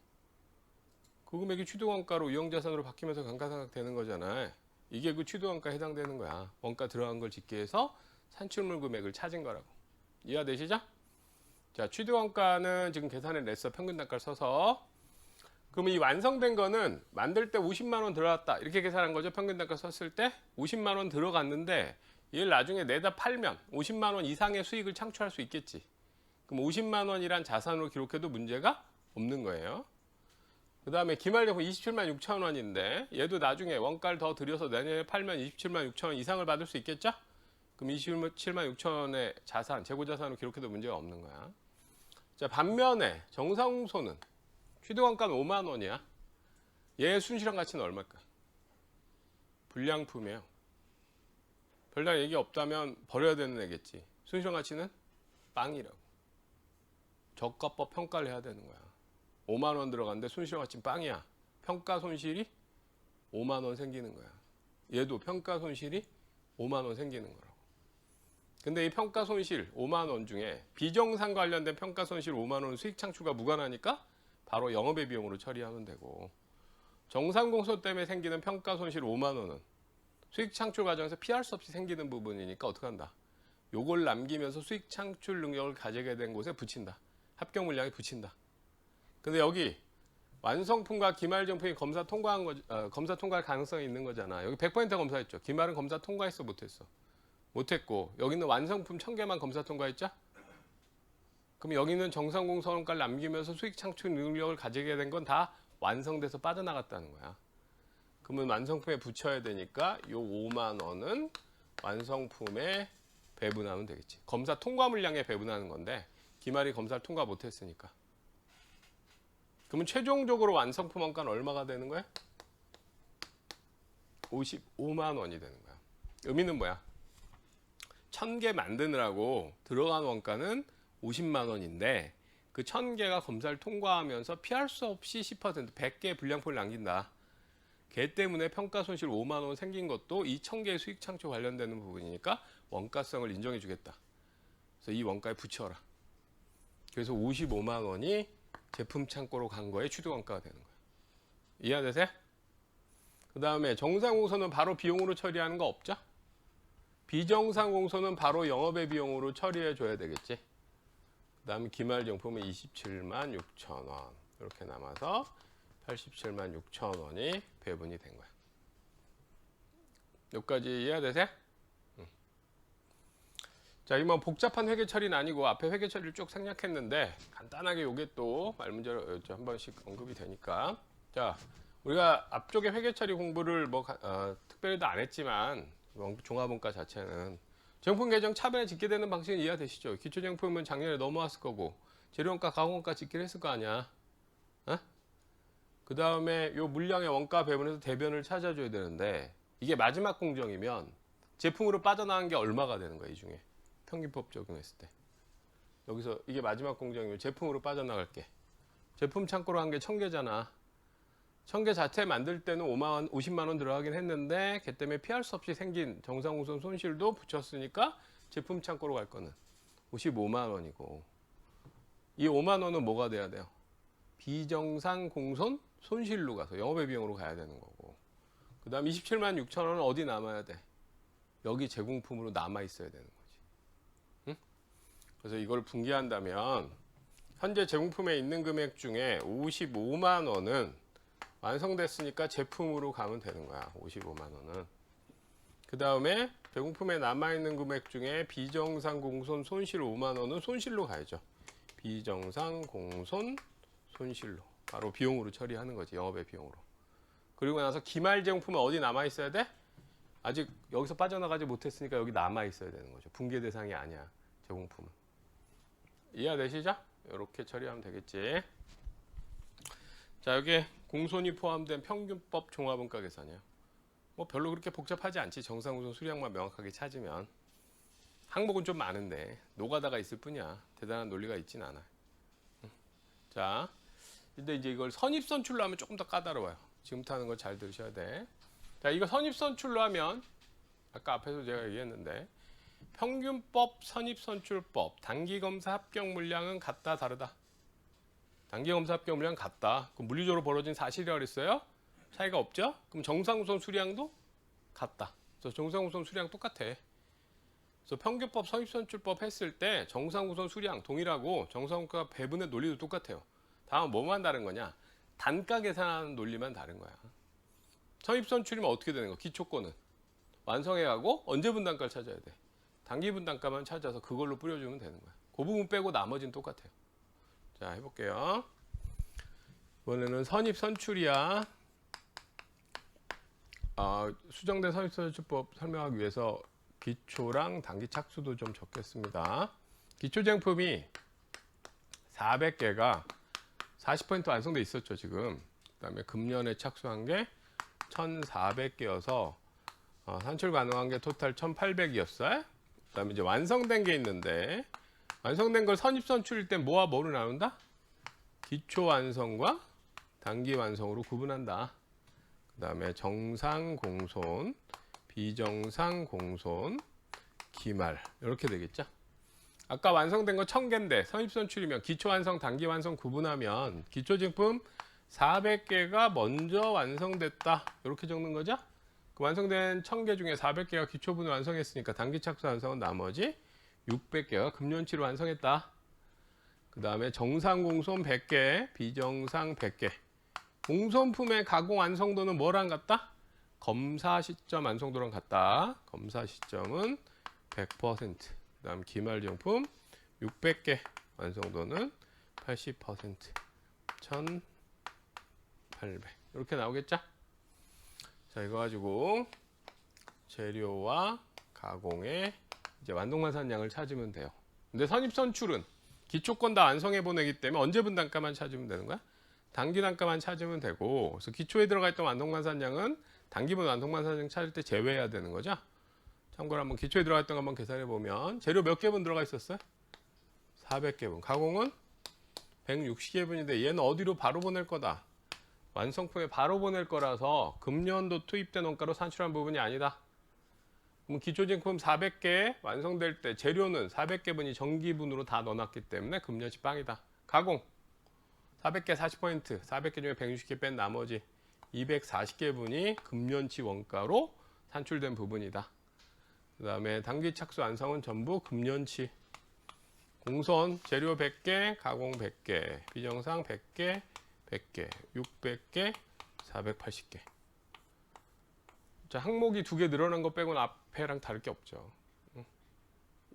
그 금액이 취득원가로 이용자산으로 바뀌면서 감가상각되는 거잖아요. 이게 그 취득원가에 해당되는 거야. 원가 들어간 걸 짓기 위해서 산출물 금액을 찾은 거라고. 이해가 되시죠? 자, 취득원가는 지금 계산을 냈어. 평균 단가를 써서. 그러면 이 완성된 거는 만들 때 50만 원 들어갔다. 이렇게 계산한 거죠. 평균 단가 썼을 때 50만 원 들어갔는데 얘를 나중에 내다 팔면 50만 원 이상의 수익을 창출할 수 있겠지. 그럼 50만 원이란 자산으로 기록해도 문제가 없는 거예요. 그 다음에 기말제품 27만 6천 원인데 얘도 나중에 원가를 더 들여서 내년에 팔면 27만 6천 원 이상을 받을 수 있겠죠? 그럼 27만 6천 원의 자산, 재고자산으로 기록해도 문제가 없는 거야. 자, 반면에 정상공소는 취득원가는 5만 원이야. 얘의 순실현 가치는 얼마일까? 불량품이에요. 별다른 얘기 없다면 버려야 되는 애겠지. 순실현 가치는 빵이라고. 저가법 평가를 해야 되는 거야. 5만 원 들어갔는데 순실현 가치는 빵이야. 평가 손실이 5만 원 생기는 거야. 얘도 평가 손실이 5만 원 생기는 거라고. 근데 이 평가 손실 5만 원 중에 비정상 관련된 평가 손실 5만 원 수익 창출과 무관하니까 바로 영업의 비용으로 처리하면 되고, 정상공소 때문에 생기는 평가 손실 5만 원은 수익 창출 과정에서 피할 수 없이 생기는 부분이니까 어떻게 한다? 요걸 남기면서 수익 창출 능력을 가지게 된 곳에 붙인다. 합격 물량에 붙인다. 근데 여기 완성품과 기말제품이 검사 통과한 거, 검사 통과할 가능성이 있는 거잖아. 여기 100% 검사했죠. 기말은 검사 통과했어, 못했어? 못했고, 여기는 완성품 1000개만 검사 통과했죠? 그럼 여기는 정상공소원가를 남기면서 수익 창출 능력을 가지게 된 건 다 완성돼서 빠져나갔다는 거야. 그러면 완성품에 붙여야 되니까 요 5만 원은 완성품에 배분하면 되겠지. 검사 통과 물량에 배분하는 건데 기말이 검사를 통과 못했으니까. 그러면 최종적으로 완성품 원가는 얼마가 되는 거야? 55만 원이 되는 거야. 의미는 뭐야? 1000개 만드느라고 들어간 원가는 50만 원인데 그 1000개가 검사를 통과하면서 피할 수 없이 10%, 100개의 불량품을 남긴다. 걔 때문에 평가 손실 5만 원 생긴 것도 이 1000개의 수익 창출 관련되는 부분이니까 원가성을 인정해 주겠다. 그래서 이 원가에 붙여라. 그래서 55만 원이 제품 창고로 간 거에 취득원가가 되는 거예요. 이해되세요? 그 다음에 정상공소는 바로 비용으로 처리하는 거 없죠? 비정상공소는 바로 영업의 비용으로 처리해 줘야 되겠지. 그 다음에 기말정품은 27만 6천 원 이렇게 남아서 87만 6천 원이 배분이 된 거야. 여기까지 이해되세요? 자, 이건 복잡한 회계 처리는 아니고 앞에 회계 처리를 쭉 생략했는데 간단하게 요게 또 말문제로 한 번씩 언급이 되니까. 자, 우리가 앞쪽에 회계 처리 공부를 특별히도 안 했지만 종합원가 자체는 정품 계정 차변에 짓게 되는 방식은 이해가 되시죠? 기초정품은 작년에 넘어왔을 거고 재료원가, 가공원가 짓기를 했을 거 아니야. 어? 그 다음에 요 물량의 원가 배분해서 대변을 찾아줘야 되는데 이게 마지막 공정이면 제품으로 빠져나간 게 얼마가 되는 거야, 이 중에. 평균법 적용했을 때. 여기서 이게 마지막 공정이면 제품으로 빠져나갈 게. 제품 창고로 한 게 1000개잖아. 1000개 자체 만들 때는 50만 원 들어가긴 했는데 걔 때문에 피할 수 없이 생긴 정상공소 손실도 붙였으니까 제품 창고로 갈 거는 55만 원이고 이 5만 원은 뭐가 돼야 돼요? 비정상 공손 손실로 가서 영업의 비용으로 가야 되는 거고 그 다음 27만 6천 원은 어디 남아야 돼? 여기 제공품으로 남아 있어야 되는 거지. 응? 그래서 이걸 분기한다면 현재 제공품에 있는 금액 중에 55만 원은 완성됐으니까 제품으로 가면 되는 거야. 55만 원은. 그 다음에 제공품에 남아있는 금액 중에 비정상 공손 손실 5만 원은 손실로 가야죠. 비정상 공손 손실로. 바로 비용으로 처리하는 거지. 영업의 비용으로. 그리고 나서 기말 제공품은 어디 남아있어야 돼? 아직 여기서 빠져나가지 못했으니까 여기 남아있어야 되는 거죠. 분계 대상이 아니야. 제공품은. 이해되시죠? 이렇게 처리하면 되겠지. 자, 여기 공손이 포함된 평균법 종합원가 계산이에요. 뭐 별로 그렇게 복잡하지 않지. 정상구성 수량만 명확하게 찾으면. 항목은 좀 많은데 노가다가 있을 뿐이야. 대단한 논리가 있진 않아. 자, 근데 이제 이걸 선입선출로 하면 조금 더 까다로워요. 지금부터 하는 거 잘 들으셔야 돼. 자, 이거 선입선출로 하면 아까 앞에서 제가 얘기했는데 평균법, 선입선출법, 단기검사 합격 물량은 같다, 다르다? 단기검사 합격 물량 같다. 그럼 물리적으로 벌어진 사실이라고 그랬어요? 차이가 없죠? 그럼 정상우선 수량도 같다. 그래서 정상우선 수량 똑같아. 그래서 평균법, 선입선출법 했을 때 정상우선 수량 동일하고 정상우선 배분의 논리도 똑같아요. 다만 뭐만 다른 거냐? 단가 계산하는 논리만 다른 거야. 선입선출이면 어떻게 되는 거? 기초권은 완성해가고 언제 분담가를 찾아야 돼? 단기 분담가만 찾아서 그걸로 뿌려주면 되는 거야. 그 부분 빼고 나머지는 똑같아요. 자, 해볼게요. 이번에는 선입선출이야. 수정된 선입선출법 설명하기 위해서 기초랑 단기 착수도 좀 적겠습니다. 기초제품이 400개가 40% 완성돼 있었죠, 지금. 그 다음에 금년에 착수한 게 1,400개여서 산출 가능한 게 토탈 1,800이었어요. 그 다음에 이제 완성된 게 있는데, 완성된 걸 선입선출일 때 뭐와 뭐로 나눈다? 기초 완성과 단기 완성으로 구분한다. 그 다음에 정상 공손, 비정상 공손, 기말 이렇게 되겠죠. 아까 완성된 거 1000개인데 선입선출이면 기초 완성, 단기 완성 구분하면 기초 제품 400개가 먼저 완성됐다 이렇게 적는 거죠. 그 완성된 1000개 중에 400개가 기초분을 완성했으니까 단기 착수 완성은 나머지 600개가 금년치로 완성했다. 그 다음에 정상 공손 100개, 비정상 100개. 공손품의 가공 완성도는 뭐랑 같다? 검사 시점 완성도랑 같다. 검사 시점은 100%. 그 다음 기말 정품 600개 완성도는 80%. 1800. 이렇게 나오겠죠? 자, 이거 가지고 재료와 가공의 이제 완동만산량을 찾으면 돼요. 근데 선입선출은 기초권 다 완성해 보내기 때문에 언제 분담가만 찾으면 되는 거야? 단기 단가만 찾으면 되고, 그래서 기초에 들어가 있던 완동만산량은 단기분 완동만산량 찾을 때 제외해야 되는 거죠. 참고로 한번 기초에 들어가 있던 거 한번 계산해 보면 재료 몇 개분 들어가 있었어요? 400개분. 가공은 160개분인데 얘는 어디로 바로 보낼 거다? 완성품에 바로 보낼 거라서 금년도 투입된 원가로 산출한 부분이 아니다. 그럼 기초제품 400개 완성될 때 재료는 400개분이 정기분으로 다 넣어놨기 때문에 금년치 빵이다. 가공 400개 40%, 400개 중에 160개 뺀 나머지 240개분이 금년치 원가로 산출된 부분이다. 그 다음에 단기 착수 완성은 전부 금년치. 공손 재료 100개, 가공 100개, 비정상 100개, 100개, 600개, 480개. 자, 항목이 2개 늘어난 거 빼고는 앞에랑 다를 게 없죠.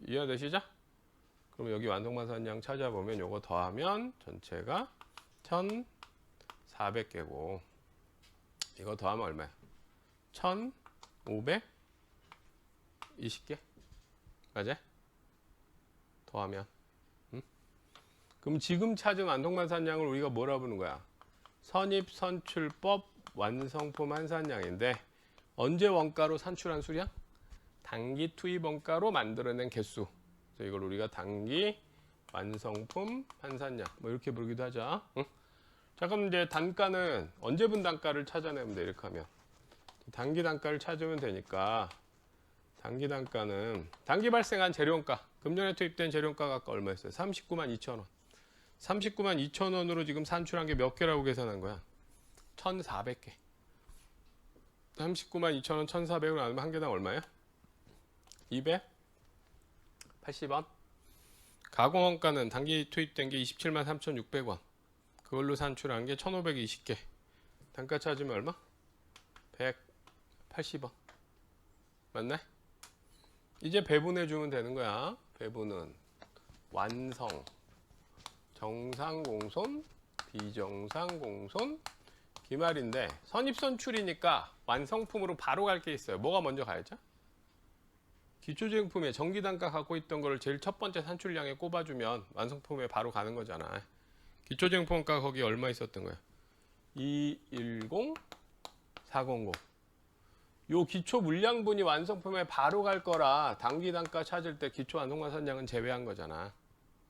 이해되시죠? 그럼 여기 완성만산량 찾아보면 요거 더하면 전체가 1,400개고 이거 더하면 얼마야? 1,520개? 맞아? 더하면 그럼 지금 찾은 완성만산량을 우리가 뭐라 부르는 거야? 선입선출법 완성품 한산량인데 언제 원가로 산출한 수량? 단기 투입 원가로 만들어낸 개수. 그래서 이걸 우리가 단기 완성품 한산량 뭐 이렇게 부르기도 하죠. 응? 자, 그럼 이제 단가는 언제 분 단가를 찾아내면 돼. 이렇게 하면 단기 단가를 찾으면 되니까 단기 단가는 단기 발생한 재료원가, 금년에 투입된 재료원가가 아까 얼마였어요? 39만 2천 원. 39만 2천 원으로 지금 산출한 게 몇 개라고 계산한 거야? 1,400개. 39만 2천 원 1,400으로 나누면 한 개당 얼마야? 280원. 가공원가는 단기 투입된 게 27만 3,600원. 그걸로 산출한 게 1,520개. 단가 찾으면 얼마? 180원. 맞네? 이제 배분해 주면 되는 거야. 배분은 완성, 정상공손, 비정상공손, 기말인데 선입선출이니까 완성품으로 바로 갈 게 있어요. 뭐가 먼저 가야죠? 기초제품에 전기단가 갖고 있던 거를 제일 첫 번째 산출량에 꼽아주면 완성품에 바로 가는 거잖아. 기초제품가 거기 얼마 있었던 거야? 210, 400. 요 기초 물량분이 완성품에 바로 갈 거라 단기단가 찾을 때 기초 완성마산량은 제외한 거잖아.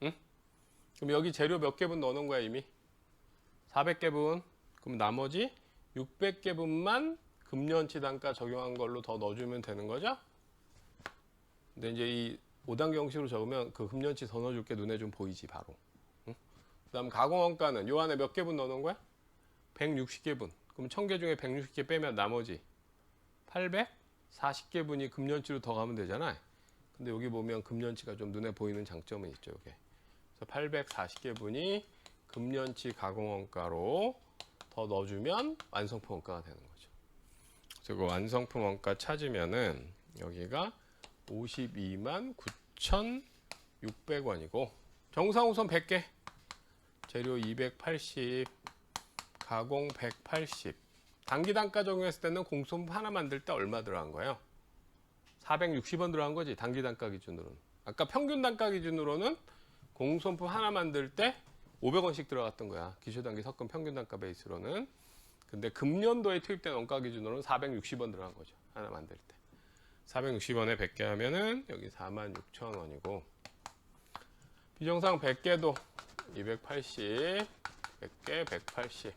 응? 그럼 여기 재료 몇 개분 넣어놓은 거야 이미? 400개분. 그럼 나머지 600개분만 금년치 단가 적용한 걸로 더 넣어주면 되는 거죠? 근데 이제 이 5단계 형식으로 적으면 그 금년치 더 넣어줄 게 눈에 좀 보이지 바로. 응? 그 다음 가공원가는 요 안에 몇 개분 넣어놓은 거야? 160개분. 그럼 1000개 중에 160개 빼면 나머지 840개분이 금년치로 더 가면 되잖아. 근데 여기 보면 금년치가 좀 눈에 보이는 장점은 있죠. 이게. 그래서 840개분이 금년치 가공원가로 더 넣어주면 완성품 원가가 되는 거죠. 그래서 그 완성품 원가 찾으면은 여기가 52만 9,600원이고 정상우선 100개, 재료 280, 가공 180. 단기 단가 적용했을 때는 공소품 하나 만들 때 얼마 들어간 거예요? 460원 들어간 거지. 단기 단가 기준으로는. 아까 평균 단가 기준으로는 공소품 하나 만들 때 500원씩 들어갔던 거야. 기초단기 섞은 평균 단가 베이스로는. 근데 금년도에 투입된 원가 기준으로는 460원 들어간 거죠. 하나 만들 때. 460원에 100개 하면은 여기 46,000원이고 비정상 100개도 280, 100개 180.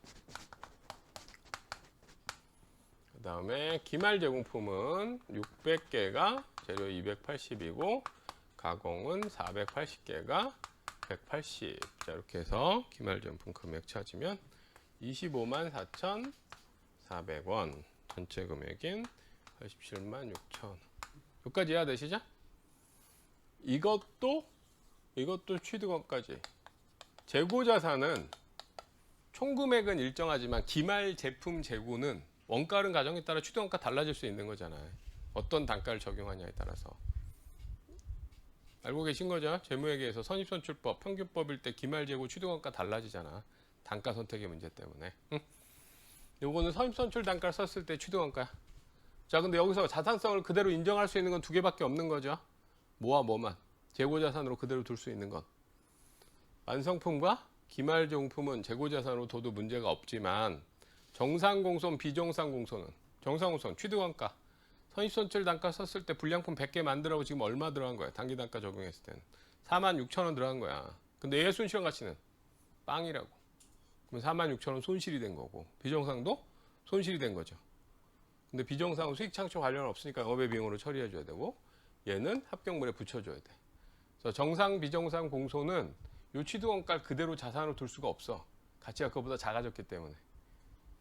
그 다음에 기말 제공품은 600개가 재료 280이고 가공은 480개가 180. 자, 이렇게 해서 기말 제품품 금액 찾으면 25만 4,400원. 전체 금액인 87만 6천. 여기까지 해야 되시죠? 이것도 취득원까지. 재고자산은 총 금액은 일정하지만 기말 제품 재고는 원가는 가정에 따라 취득원가 달라질 수 있는 거잖아요. 어떤 단가를 적용하냐에 따라서. 알고 계신 거죠? 재무회계에서 선입선출법, 평균법일 때 기말 재고 취득원가 달라지잖아. 단가 선택의 문제 때문에. 응? 요거는 선입선출 단가를 썼을 때 취득원가야. 자, 근데 여기서 자산성을 그대로 인정할 수 있는 건 두 개밖에 없는 거죠. 뭐와 뭐만. 재고자산으로 그대로 둘 수 있는 건. 완성품과 기말제공품은 재고자산으로 둬도 문제가 없지만 정상공손, 비정상공손은 정상공손, 취득원가, 선입선출 단가 썼을 때 불량품 100개 만들라고 지금 얼마 들어간 거야? 단기 단가 적용했을 때는 46,000원 들어간 거야. 근데 얘의 손실원 가치는 빵이라고. 그럼 46,000원 손실이 된 거고 비정상도 손실이 된 거죠. 근데 비정상은 수익 창출 관련 없으니까 영업의 비용으로 처리해 줘야 되고 얘는 합격물에 붙여줘야 돼. 그래서 정상, 비정상 공소는 요 취득원가를 그대로 자산으로 둘 수가 없어. 가치가 그거보다 작아졌기 때문에.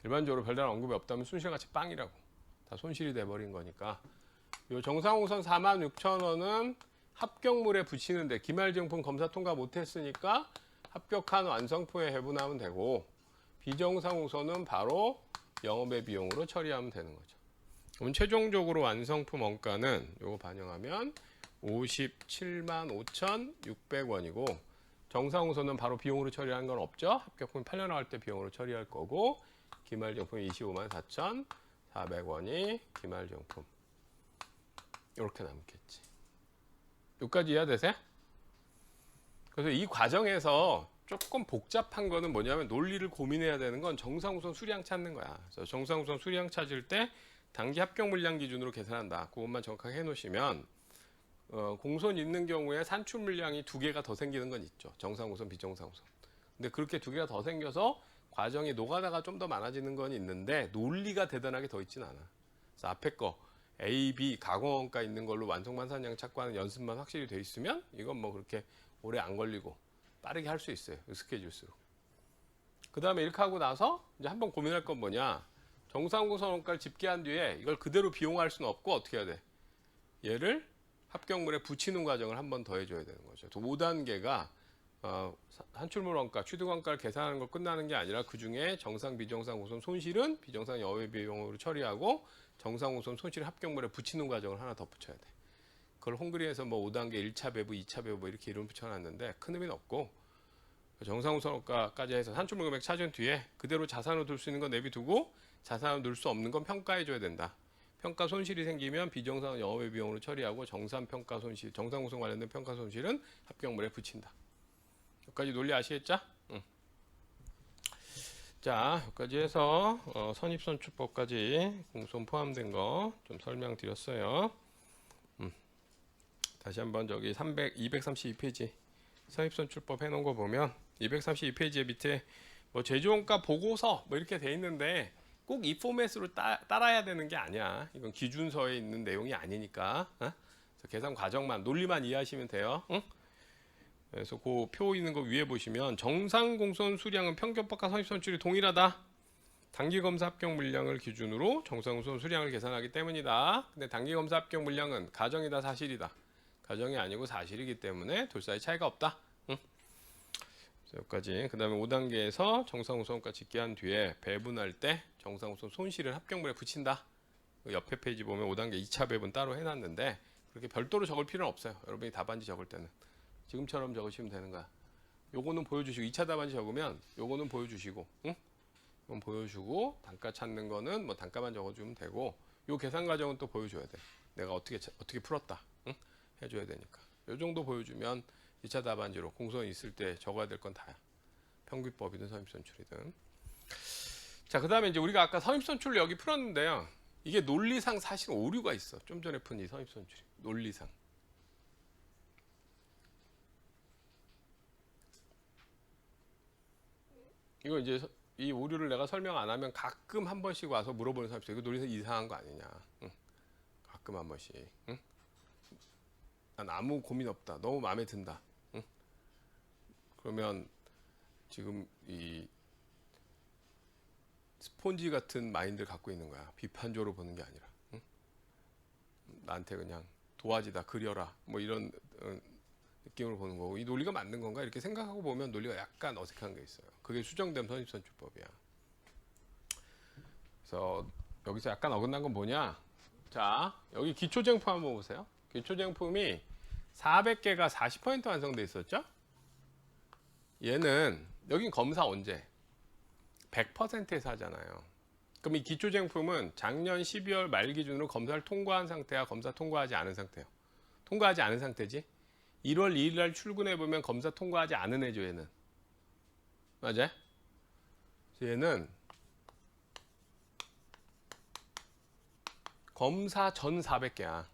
일반적으로 별다른 언급이 없다면 손실가치 빵이라고. 다 손실이 돼버린 거니까. 요 정상공선 46,000원은 합격물에 붙이는데 기말제품 검사 통과 못했으니까 합격한 완성품에 해분하면 되고 비정상공선은 바로 영업의 비용으로 처리하면 되는 거죠. 그럼 최종적으로 완성품 원가는 요거 반영하면 57만 5,600원이고 정상공선은 바로 비용으로 처리하는 건 없죠. 합격품 팔려나갈 때 비용으로 처리할 거고 기말정품이 25만 4,400원이 기말정품 이렇게 남겠지. 여기까지 이해되세요? 그래서 이 과정에서 조금 복잡한 거는 뭐냐면 논리를 고민해야 되는 건 정상우선 수량 찾는 거야. 그래서 정상우선 수량 찾을 때 단기 합격 물량 기준으로 계산한다. 그것만 정확하게 해놓으시면 공손 있는 경우에 산출 물량이 두 개가 더 생기는 건 있죠. 정상우선, 비정상우선. 근데 그렇게 두 개가 더 생겨서 과정이 노가다가 좀 더 많아지는 건 있는데 논리가 대단하게 더 있진 않아. 그래서 앞에 거 A, B 가공원가 있는 걸로 완성반산량 찾고 하는 연습만 확실히 돼 있으면 이건 뭐 그렇게 오래 안 걸리고 빠르게 할 수 있어요. 스케줄수로. 그 다음에 이렇게 하고 나서 이제 한번 고민할 건 뭐냐. 정상공선 원가를 집계한 뒤에 이걸 그대로 비용화할 수는 없고 어떻게 해야 돼? 얘를 합격물에 붙이는 과정을 한 번 더 해줘야 되는 거죠. 5단계가 산출물 원가, 취득 원가를 계산하는 걸 끝나는 게 아니라 그 중에 정상, 비정상 우선 손실은 비정상 여외 비용으로 처리하고 정상 우선 손실 합격물에 붙이는 과정을 하나 더 붙여야 돼. 그걸 헝그리에서 뭐 5단계 1차 배부, 2차 배부 뭐 이렇게 이름 붙여놨는데 큰 의미는 없고 정상 우선 원가까지 해서 산출물 금액 찾은 뒤에 그대로 자산으로 둘 수 있는 건 내비두고 자산으로 둘 수 없는 건 평가해줘야 된다. 평가 손실이 생기면 비정상 영업외 비용으로 처리하고 정상 평가 손실, 정상 우선 관련된 평가 손실은 합격물에 붙인다. 여기까지 논리 아시겠죠? 응. 자, 여기까지 해서 선입선출법까지 공손 포함된 거 좀 설명드렸어요. 다시 한번 저기 232페이지 선입선출법 해놓은 거 보면 232페이지에 밑에 뭐 제조원가 보고서 뭐 이렇게 돼 있는데 꼭 이 포맷으로 따라야 되는 게 아니야. 이건 기준서에 있는 내용이 아니니까. 그래서 계산 과정만 논리만 이해하시면 돼요. 응? 그래서 그 표 있는 거 위에 보시면 정상 공손 수량은 평균법과 선입선출이 동일하다. 단기검사 합격 물량을 기준으로 정상 공손 수량을 계산하기 때문이다. 근데 단기검사 합격 물량은 가정이다 사실이다. 가정이 아니고 사실이기 때문에 둘 사이 차이가 없다. 응? 여기까지. 그 다음에 5단계에서 정상우선가 집계한 뒤에 배분할 때 정상우선 손실을 합격물에 붙인다. 옆에 페이지 보면 5단계 2차 배분 따로 해놨는데 그렇게 별도로 적을 필요는 없어요. 여러분이 답안지 적을 때는 지금처럼 적으시면 되는 거야. 요거는 보여주시고 2차 답안지 적으면 요거는 보여주시고 응? 이건 보여주고 단가 찾는 거는 뭐 단가만 적어주면 되고 요 계산 과정은 또 보여줘야 돼. 내가 어떻게 풀었다. 응? 해줘야 되니까. 요 정도 보여주면 2차 답안지로 공손이 있을 때 적어야 될 건 다야. 평균법이든 선입선출이든. 자, 그 다음에 이제 우리가 아까 선입선출을 여기 풀었는데요. 이게 논리상 사실 오류가 있어. 좀 전에 푼 이 선입선출이. 논리상. 이거 이제 이 오류를 내가 설명 안 하면 가끔 한 번씩 와서 물어보는 사람이 있어. 이거 논리상 이상한 거 아니냐. 응. 가끔 한 번씩. 응? 난 아무 고민 없다. 너무 마음에 든다. 응? 그러면 지금 이 스폰지 같은 마인드를 갖고 있는 거야. 비판적으로 보는 게 아니라. 응? 나한테 그냥 도화지다 그려라. 뭐 이런 느낌으로 보는 거고 이 논리가 맞는 건가 이렇게 생각하고 보면 논리가 약간 어색한 게 있어요. 그게 수정된 선입선출법이야. 그래서 여기서 약간 어긋난 건 뭐냐? 자, 여기 기초쟁품 한번 보세요. 기초쟁품이 400개가 40% 완성돼 있었죠? 얘는 여긴 검사 언제? 100%에서 하잖아요. 그럼 이 기초쟁품은 작년 12월 말 기준으로 검사를 통과한 상태야, 검사 통과하지 않은 상태요. 통과하지 않은 상태지? 1월 2일 날 출근해 보면 검사 통과하지 않은 애죠, 얘는. 맞아? 얘는 검사 전 400개야.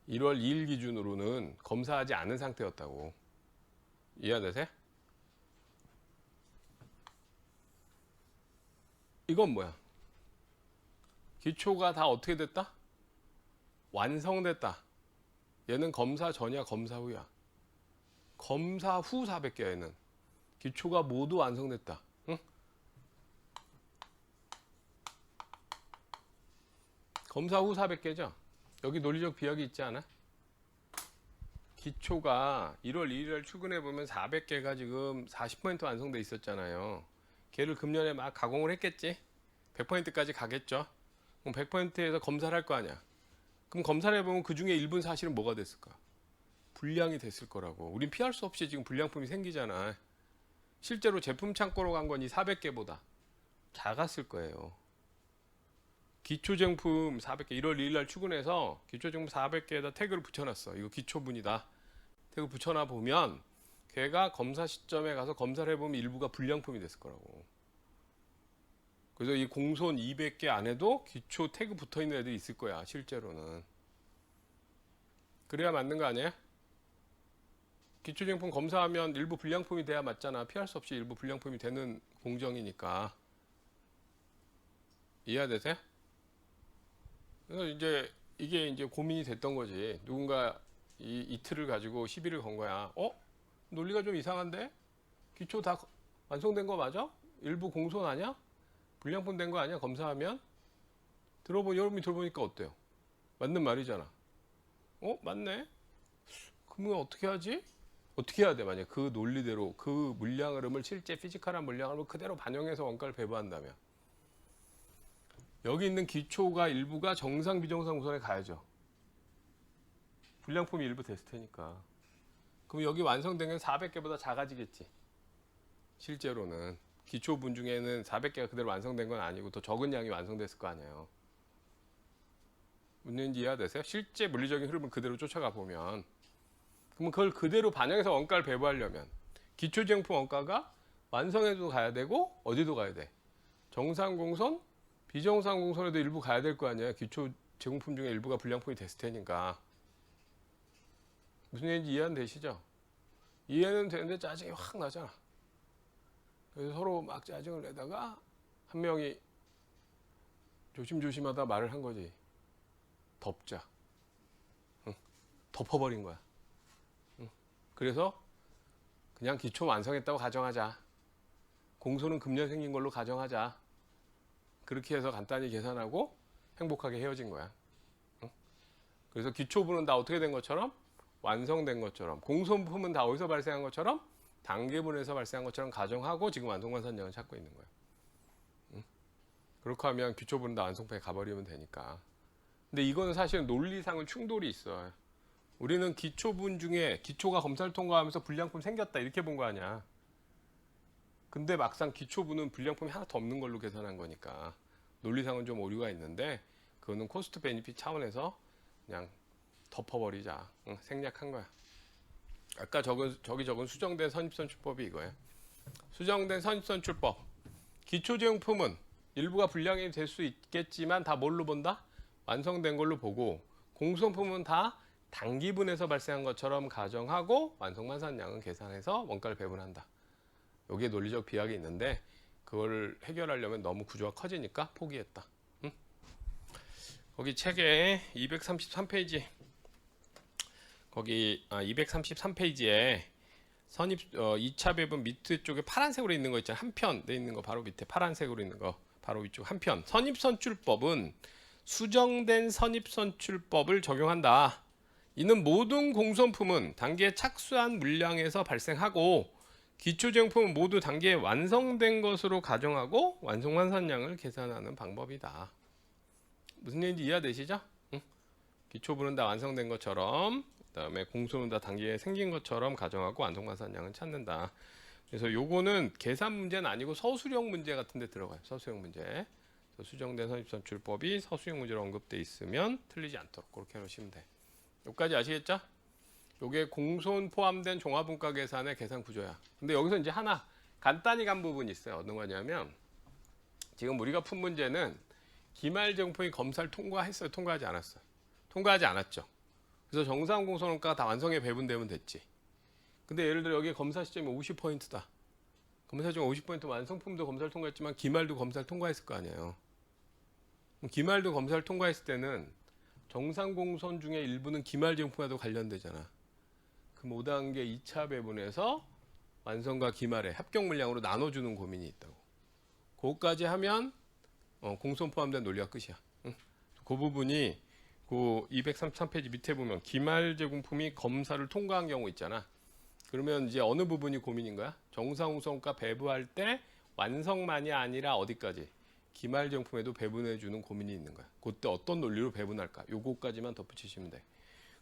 1월 2일 기준으로는 검사하지 않은 상태였다고. 이해되세요? 이건 뭐야? 기초가 다 어떻게 됐다? 완성됐다. 얘는 검사 전이야, 검사 후야. 검사 후 400개야, 얘는. 기초가 모두 완성됐다. 응? 검사 후 400개죠? 여기 논리적 비약이 있지 않아? 기초가 1월 1일 출근해 보면 400개가 지금 40% 완성돼 있었잖아요. 걔를 금년에 막 가공을 했겠지? 100%까지 가겠죠? 그럼 100%에서 검사를 할 거 아니야? 그럼 검사를 해보면 그 중에 일부는 사실은 뭐가 됐을까? 불량이 됐을 거라고. 우린 피할 수 없이 지금 불량품이 생기잖아. 실제로 제품 창고로 간 건 이 400개보다 작았을 거예요. 기초제품 400개 1월 2일 날 출근해서 기초제품 400개에다 태그를 붙여놨어. 이거 기초분이다. 태그 붙여놔 보면 걔가 검사 시점에 가서 검사를 해보면 일부가 불량품이 됐을 거라고. 그래서 이 공손 200개 안에도 기초 태그 붙어있는 애들이 있을 거야. 실제로는. 그래야 맞는 거 아니에요? 기초제품 검사하면 일부 불량품이 돼야 맞잖아. 피할 수 없이 일부 불량품이 되는 공정이니까. 이해되세요? 그래서 이제 이게 이제 고민이 됐던 거지. 누군가 이 틀을 가지고 시비를 건 거야. 논리가 좀 이상한데? 기초 다 완성된 거 맞아? 일부 공손 아니야? 불량품 된 거 아니야? 검사하면? 여러분이 들어보니까 어때요? 맞는 말이잖아. 맞네. 그러면 어떻게 하지? 어떻게 해야 돼? 만약 그 논리대로 그 물량 흐름을 실제 피지컬한 물량 흐름을 그대로 반영해서 원가를 배분한다면 여기 있는 기초가 일부가 정상 비정상 우선에 가야죠. 불량품이 일부 됐을 테니까. 그럼 여기 완성된 게 400개보다 작아지겠지. 실제로는 기초분 중에는 400개가 그대로 완성된 건 아니고 더 적은 양이 완성됐을 거 아니에요. 무슨 얘기인지 이해되세요? 실제 물리적인 흐름을 그대로 쫓아가 보면 그러면 그걸 그대로 반영해서 원가를 배부하려면 기초제품품 원가가 완성에도 가야 되고 어디도 가야 돼? 정상공선, 비정상공선에도 일부 가야 될 거 아니에요. 기초 제공품 중에 일부가 불량품이 됐을 테니까. 무슨 얘기인지 이해는 되시죠? 이해는 되는데 짜증이 확 나잖아. 그래서 서로 막 짜증을 내다가 한 명이 조심조심하다 말을 한 거지. 덮자. 응. 덮어버린 거야. 응. 그래서 그냥 기초 완성했다고 가정하자. 공소는 금년 생긴 걸로 가정하자. 그렇게 해서 간단히 계산하고 행복하게 헤어진 거야. 응? 그래서 기초부는 다 어떻게 된 것처럼? 완성된 것처럼. 공소품은 다 어디서 발생한 것처럼? 단계분에서 발생한 것처럼 가정하고 지금 완성반산량을 찾고 있는 거야. 응? 그렇게 하면 기초부는 다 완성표에 가버리면 되니까. 근데 이거는 사실은 논리상은 충돌이 있어. 우리는 기초분 중에 기초가 검사를 통과하면서 불량품 생겼다 이렇게 본 거 아니야. 근데 막상 기초분은 불량품이 하나도 없는 걸로 계산한 거니까 논리상은 좀 오류가 있는데 그거는 코스트 베니핏 차원에서 그냥 덮어버리자. 응, 생략한 거야. 아까 저기 적은 수정된 선입선출법이 이거야. 수정된 선입선출법. 기초제용품은 일부가 불량이 될 수 있겠지만 다 뭘로 본다? 완성된 걸로 보고 공소품은 다 단기분에서 발생한 것처럼 가정하고 완성반산량은 계산해서 원가를 배분한다. 여기에 논리적 비약이 있는데 그걸 해결하려면 너무 구조가 커지니까 포기했다. 응? 거기 책에 233페이지 거기 233페이지에 선입 2차 배분 밑에 쪽에 파란색으로 있는 거 있잖아요. 한 편 돼 있는 거 바로 밑에 파란색으로 있는 거 바로 위쪽 한 편. 선입선출법은 수정된 선입선출법을 적용한다. 이는 모든 공선품은 단계에 착수한 물량에서 발생하고 기초제품은 모두 단계에 완성된 것으로 가정하고 완성반산량을 계산하는 방법이다. 무슨 얘기인지 이해되시죠? 응? 기초부는 다 완성된 것처럼 그다음에 공소는 다 단계에 생긴 것처럼 가정하고 완성반산량을 찾는다. 그래서 요거는 계산 문제는 아니고 서술형 문제 같은 데 들어가요. 서술형 문제. 수정된 선입선출법이 서술형 문제로 언급돼 있으면 틀리지 않도록 그렇게 해놓으시면 돼. 여기까지 아시겠죠? 요게 공손 포함된 종합분가 계산의 계산 구조야. 근데 여기서 이제 하나 간단히 간 부분이 있어요. 어떤 거냐면 지금 우리가 푼 문제는 기말제공품이 검사를 통과했어요? 통과하지 않았어요? 통과하지 않았죠. 그래서 정상 공소원가가 다 완성에 배분되면 됐지. 근데 예를 들어 여기 검사 시점이 50%다. 검사 시점 50% 완성품도 검사를 통과했지만 기말도 검사를 통과했을 거 아니에요. 기말도 검사를 통과했을 때는 정상 공선 중에 일부는 기말 제공품과도 관련되잖아. 그 5단계 2차 배분에서 완성과 기말의 합격 물량으로 나눠주는 고민이 있다고. 그거까지 하면 공선 포함된 논리가 끝이야. 응? 그 부분이 그 233페이지 밑에 보면 기말 제공품이 검사를 통과한 경우 있잖아. 그러면 이제 어느 부분이 고민인 거야? 정상우선가 배부할 때 완성만이 아니라 어디까지? 기말 제공품에도 배분해주는 고민이 있는 거야. 그때 어떤 논리로 배분할까? 요거까지만 덧붙이시면 돼.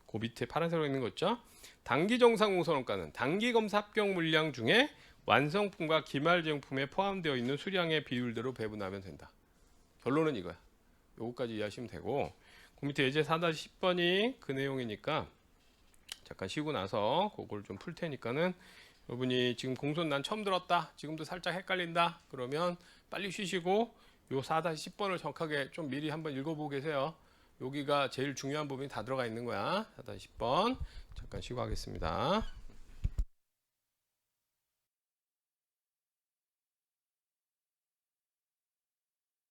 그 밑에 파란색으로 있는 거 있죠? 단기 정상공선원가는 단기 검사 합격 물량 중에 완성품과 기말 제공품에 포함되어 있는 수량의 비율대로 배분하면 된다. 결론은 이거야. 요거까지 이해하시면 되고 그 밑에 예제 4-10번이 그 내용이니까 잠깐 쉬고 나서 그걸 좀 풀 테니까는 여러분이 지금 공손 난 처음 들었다. 지금도 살짝 헷갈린다. 그러면 빨리 쉬시고 요 4-10번을 정확하게 좀 미리 한번 읽어보고 계세요. 여기가 제일 중요한 부분이 다 들어가 있는 거야. 4-10번 잠깐 쉬고 하겠습니다.